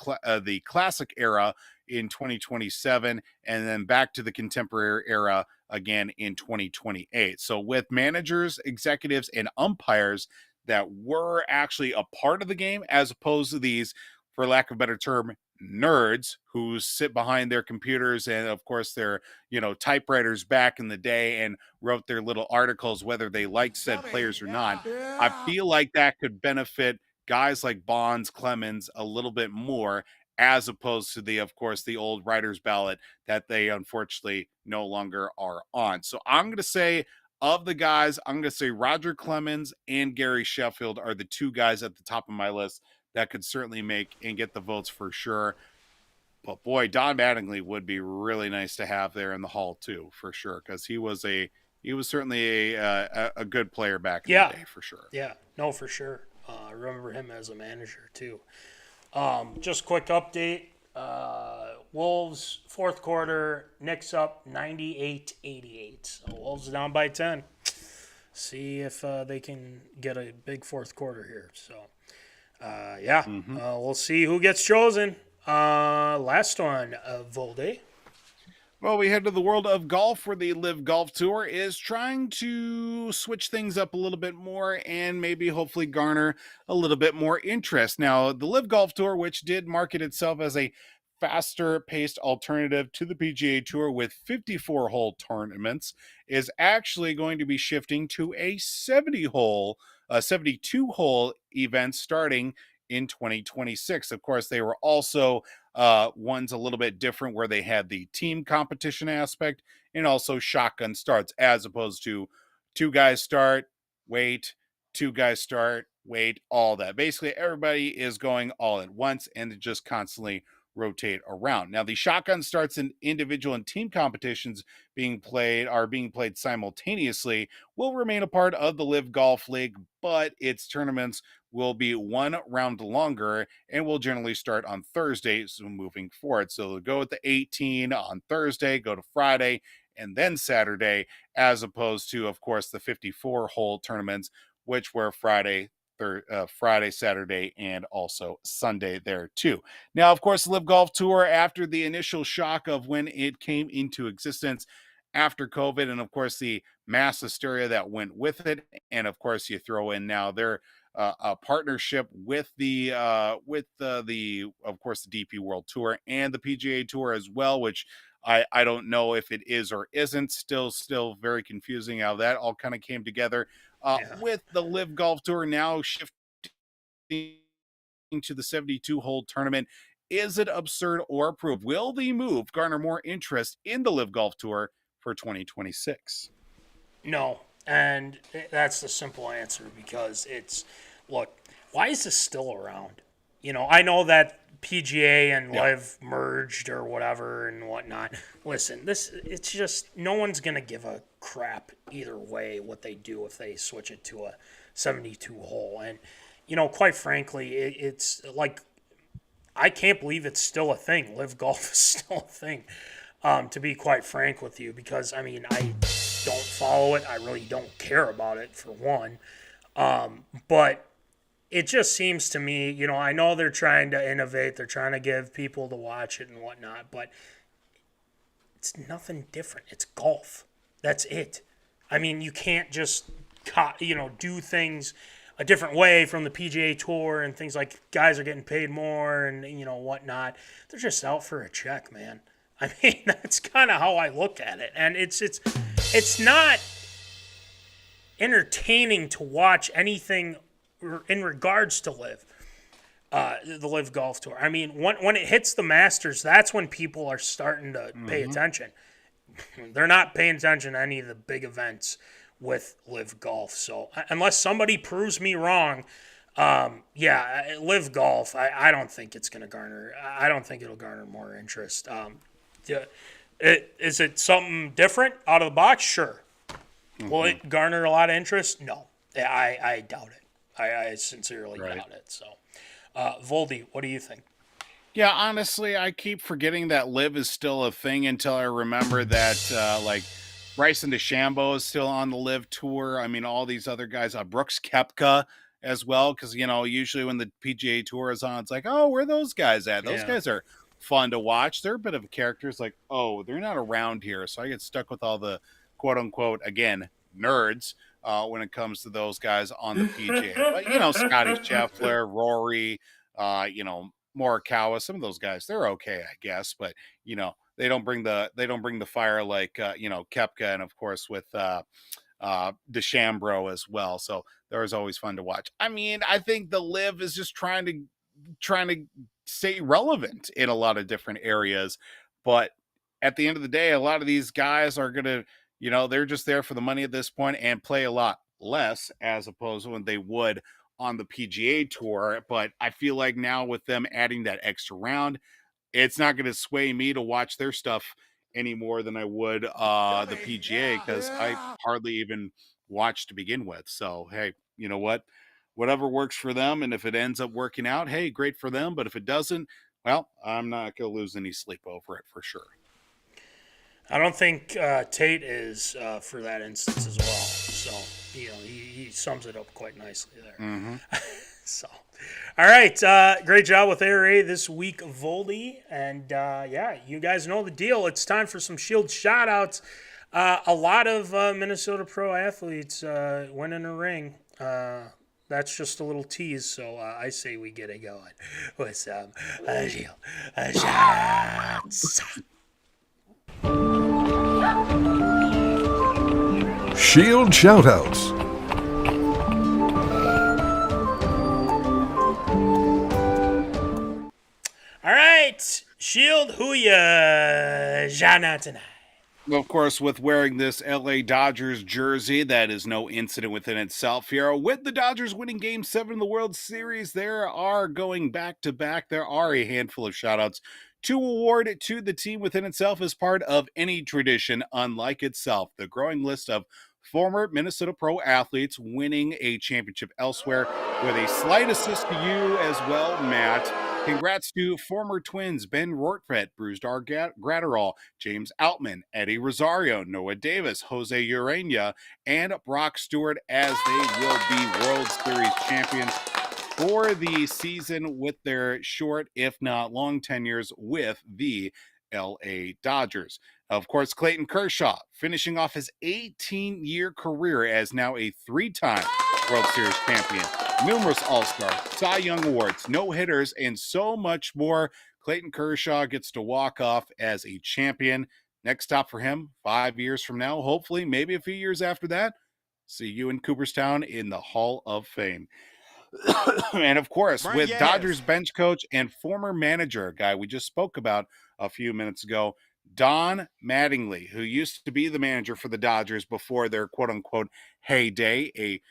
classic era in 2027, and then back to the contemporary era again in 2028. So with managers, executives, and umpires that were actually a part of the game, as opposed to these, for lack of a better term, nerds who sit behind their computers and of course their typewriters back in the day and wrote their little articles whether they liked said players or not. Yeah. I feel like that could benefit guys like Bonds, Clemens a little bit more, as opposed to the old writers ballot that they unfortunately no longer are on. So I'm going to say, of the guys, I'm going to say Roger Clemens and Gary Sheffield are the two guys at the top of my list that could certainly make and get the votes for sure. But boy, Don Mattingly would be really nice to have there in the Hall too, for sure, because he was certainly a good player back in the day, for sure. Yeah, no, for sure. I remember him as a manager too. Just quick update. Wolves fourth quarter, Knicks up 98-88. So Wolves down by 10. See if they can get a big fourth quarter here. So. We'll see who gets chosen. Last one, Volde. Well, we head to the world of golf, where the Live Golf Tour is trying to switch things up a little bit more and maybe hopefully garner a little bit more interest. Now, the Live Golf Tour, which did market itself as a faster-paced alternative to the PGA Tour with 54-hole tournaments, is actually going to be shifting to a 72-hole event starting in 2026. Of course, they were also ones a little bit different where they had the team competition aspect and also shotgun starts, as opposed to 2 guys start, wait, 2 guys start, wait, all that. Basically, everybody is going all at once and just constantly rotate around. Now, the shotgun starts in individual and team competitions being played simultaneously will remain a part of the Live Golf League, but its tournaments will be 1 round longer and will generally start on Thursdays moving forward. So they'll go with the 18 on Thursday, go to Friday, and then Saturday, as opposed to, of course, the 54-hole tournaments, which were Friday, Saturday, and also Sunday there too. Now, of course, the Live Golf Tour, after the initial shock of when it came into existence after COVID, and of course the mass hysteria that went with it, and of course you throw in now their a partnership with the of course the DP World Tour and the PGA Tour as well, which I don't know if it is or isn't. Still very confusing how that all kind of came together. With the Live Golf Tour now shifting to the 72-hole tournament, is it absurd or approved? Will the move garner more interest in the Live Golf Tour for 2026? No, and that's the simple answer, because look, why is this still around? I know that PGA and Live merged or whatever and whatnot. Listen, it's just, no one's going to give a crap either way what they do if they switch it to a 72-hole. And, quite frankly, it's like, I can't believe it's still a thing. Live Golf is still a thing, to be quite frank with you, because, I don't follow it. I really don't care about it, for one. But it just seems to me, I know they're trying to innovate. They're trying to give people to watch it and whatnot, but it's nothing different. It's golf. That's it. You can't just, do things a different way from the PGA Tour and things like guys are getting paid more and, whatnot. They're just out for a check, man. That's kind of how I look at it. And it's not entertaining to watch anything in regards to the Live Golf Tour. When it hits the Masters, that's when people are starting to pay attention. They're not paying attention to any of the big events with Live Golf. So unless somebody proves me wrong, Live Golf, I don't think it's going to garner. I don't think it'll garner more interest. Is it something different out of the box? Sure. Will it garner a lot of interest? No, I doubt it. I sincerely doubt it. So, Voldy, what do you think? Yeah, honestly, I keep forgetting that Live is still a thing until I remember that, Bryson DeChambeau is still on the Live Tour. All these other guys, Brooks Koepka as well, because, usually when the PGA Tour is on, it's like, oh, where are those guys at? Those guys are fun to watch. They're a bit of a character. It's like, oh, they're not around here, so I get stuck with all the quote-unquote, again, nerds when it comes to those guys on the PGA. But, Scotty Scheffler, Rory, Morikawa, some of those guys, they're okay, I guess, but they don't bring the fire like Koepka, and of course with DeChambeau as well. So they're always fun to watch. I think the Live is just trying to stay relevant in a lot of different areas, but at the end of the day, a lot of these guys are gonna, they're just there for the money at this point and play a lot less as opposed to when they would on the PGA Tour. But I feel like now with them adding that extra round, it's not going to sway me to watch their stuff any more than I would the PGA, because I hardly even watch to begin with. So, hey, you know what? Whatever works for them, and if it ends up working out, hey, great for them. But if it doesn't, well, I'm not going to lose any sleep over it for sure. I don't think Tate is for that instance as well. So, he sums it up quite nicely there. So, all right. Great job with ARA this week, Voldy. And, you guys know the deal. It's time for some Shield shoutouts. A lot of Minnesota pro athletes winning a ring. That's just a little tease, so I say we get it going with some Shield shoutouts. Shield shoutouts. Shield, who ya jana tonight? Well, of course, with wearing this LA Dodgers jersey, that is no incident within itself here. With the Dodgers winning Game 7 of the World Series, there are going back-to-back. There are a handful of shout-outs to award to the team within itself as part of any tradition unlike itself. The growing list of former Minnesota pro athletes winning a championship elsewhere, with a slight assist to you as well, Matt. Congrats to former Twins Ben Rortvedt, Bruce Gratterall, James Outman, Eddie Rosario, Noah Davis, Jose Urena, and Brock Stewart, as they will be World Series champions for the season with their short, if not long, tenures with the LA Dodgers. Of course, Clayton Kershaw finishing off his 18-year career as now a 3-time World Series champion. Numerous All-Stars, Cy Young Awards, no-hitters, and so much more. Clayton Kershaw gets to walk off as a champion. Next stop for him, 5 years from now, hopefully, maybe a few years after that. See you in Cooperstown in the Hall of Fame. And of course, with Dodgers bench coach and former manager, a guy we just spoke about a few minutes ago, Don Mattingly, who used to be the manager for the Dodgers before their quote-unquote heyday, a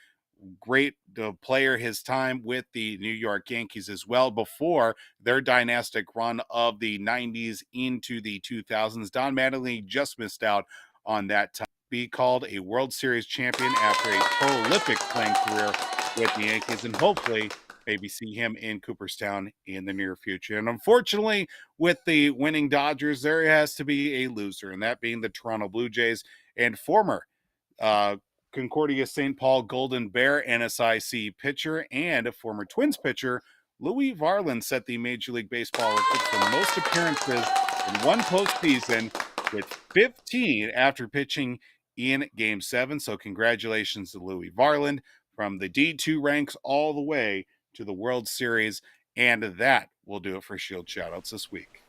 great player his time with the New York Yankees as well before their dynastic run of the 90s into the 2000s. Don Mattingly just missed out on that time. Be called a World Series champion after a prolific playing career with the Yankees, and hopefully maybe see him in Cooperstown in the near future. And unfortunately, with the winning Dodgers, there has to be a loser, and that being the Toronto Blue Jays and former Concordia St. Paul Golden Bear NSIC pitcher and a former Twins pitcher, Louievarland set the Major League Baseball record for most appearances in one postseason with 15 after pitching in Game 7. So congratulations to Louievarland from the D2 ranks all the way to the World Series. And that will do it for Shield Shoutouts this week.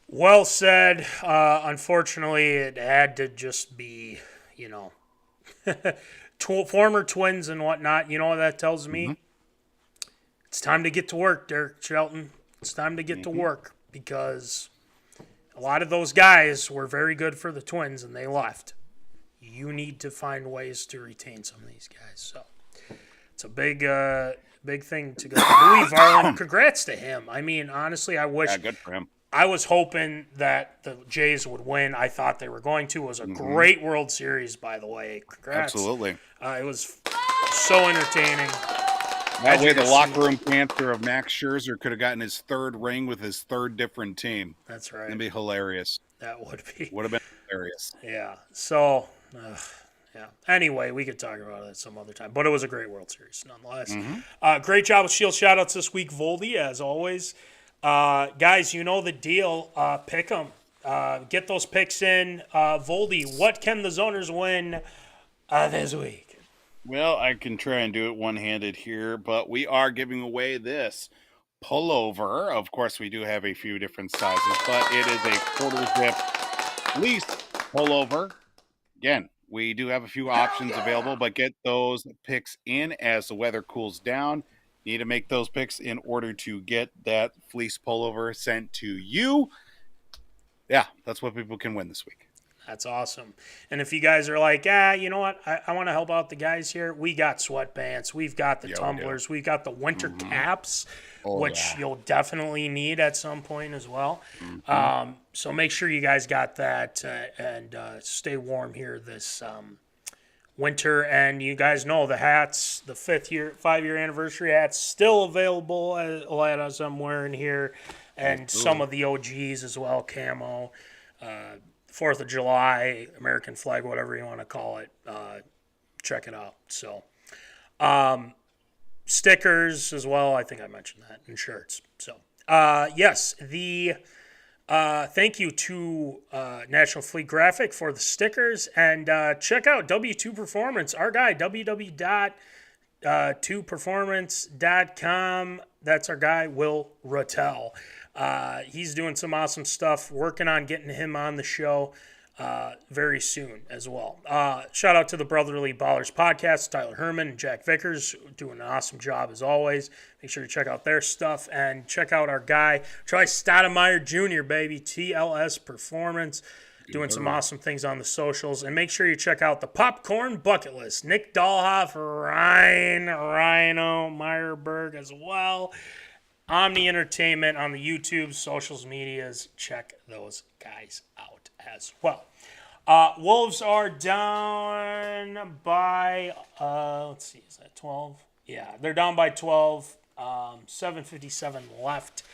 Well said. Unfortunately, it had to just be, former Twins and whatnot. You know what that tells me? Mm-hmm. It's time to get to work, Derekshelton. It's time to get to work, because a lot of those guys were very good for the Twins and they left. You need to find ways to retain some of these guys. So it's a big thing to go. Louievarland, congrats to him. I mean, honestly, I wish. Yeah, good for him. I was hoping that the Jays would win. I thought they were going to. It was a great World Series, by the way. Congrats. Absolutely. It was so entertaining. That way, the locker room cancer of Max Scherzer could have gotten his third ring with his third different team. That's right. It'd be hilarious. That would be. Would have been hilarious. Yeah. So, yeah. Anyway, we could talk about it some other time. But it was a great World Series, nonetheless. Great job with Shield Shoutouts this week, Voldy, as always. Guys, you know the deal. Pick them. Get those picks in. Voldy, what can the Zoners win this week? Well, I can try and do it one-handed here, but we are giving away this pullover. Of course, we do have a few different sizes, but it is a quarter zip fleece pullover. Again, we do have a few options available, but get those picks in as the weather cools down. Need to make those picks in order to get that fleece pullover sent to you. Yeah, that's what people can win this week. That's awesome. And if you guys are like, you know what? I want to help out the guys here. We got Sweatpants. We've got the Tumblers. We've got the winter caps, which you'll definitely need at some point as well. So make sure you guys got that and stay warm here this winter. And you guys know the hats, the 5-year anniversary hats, still available as I'm wearing here. And some of the OGs as well, CAMO. 4th of July, American flag, whatever you want to call it. Check it out. So, stickers as well. I think I mentioned that, and shirts. So, yes, thank you to National Fleet Graphic for the stickers, and check out W2 Performance, our guy, www.2performance.com. That's our guy, Will Rattel. He's doing some awesome stuff, working on getting him on the show. very soon as well. Shout out to the Brotherly Ballers podcast, Tyler Hermann and Jack Vickers, doing an awesome job as always. Make sure to check out their stuff and check out our guy, Troy Stoudemire Jr., baby, TLS Performance, doing some awesome things on the socials. And make sure you check out the Popcorn Bucket List, Nick Dahlhoff, Ryne, Myhrberg as well. Omni Entertainment on the YouTube, socials, medias. Check those guys out as well. Wolves are down by, let's see, is that 12? Yeah, they're down by 12. 7:57 left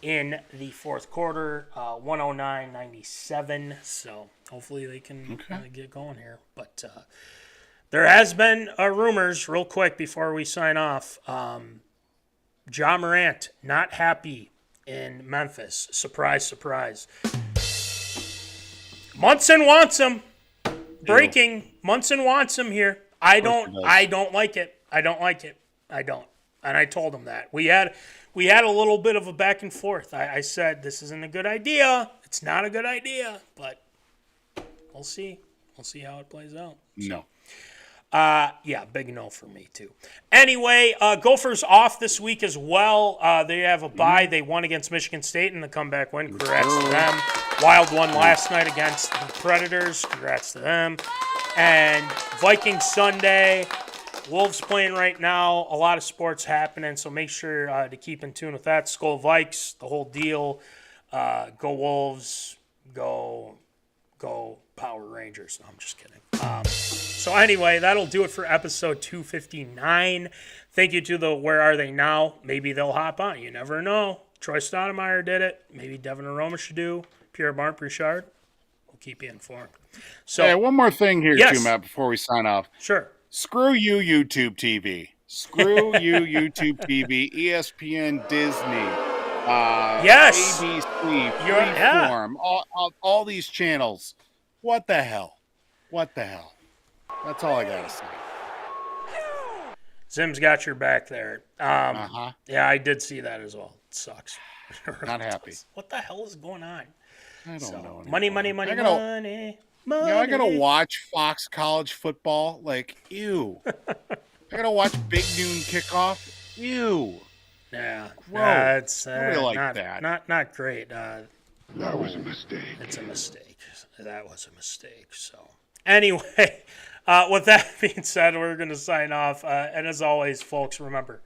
in the fourth quarter. 109-97. So hopefully they can get going here. But there has been rumors, real quick before we sign off. Ja Morant not happy in Memphis. Surprise, surprise. Munson wants him. Breaking. Munson wants him here. I don't like it. I don't. And I told him that. We had a little bit of a back and forth. I said this isn't a good idea. It's not a good idea, but we'll see. We'll see how it plays out. No. Yeah, big no for me too. Anyway, Gophers off this week as well. They have a bye. They won against Michigan State in the comeback win. Congrats to them. Wild won last night against the Predators. Congrats to them. And Vikings Sunday. Wolves playing right now. A lot of sports happening, so make sure to keep in tune with that. Skol Vikes, the whole deal. Go Wolves. Go Power Rangers. No, I'm just kidding. So anyway, that'll do it for episode 259. Thank you to the Where Are They Now? Maybe they'll hop on. You never know. Troy Stoudemire did it. Maybe devinaromashodu, pierremarcbouchard. We'll keep you informed. So, hey, one more thing here, yes. too, Matt, before we sign off. Sure. Screw you, YouTube TV. Screw you, YouTube TV, ESPN, Disney, yes. ABC, Freeform, all these channels. What the hell? What the hell? That's all I got to say. Zim's got your back there. Yeah, I did see that as well. It sucks. Not happy. What the hell is going on? I don't know. Money. You know, I gotta watch Fox College football. Like, ew. I gotta watch Big Noon Kickoff. Ew. Yeah, Gross. that's not great. That was a mistake. It's a mistake. That was a mistake. So, anyway, with that being said, we're going to sign off. And as always, folks, remember,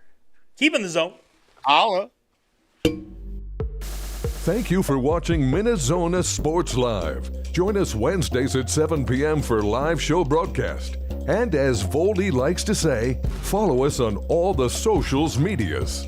keep in the zone. Holla. Thank you for watching MinneZona Sports Live. Join us Wednesdays at 7 p.m. for live show broadcast. And as Voldy likes to say, follow us on all the socials medias.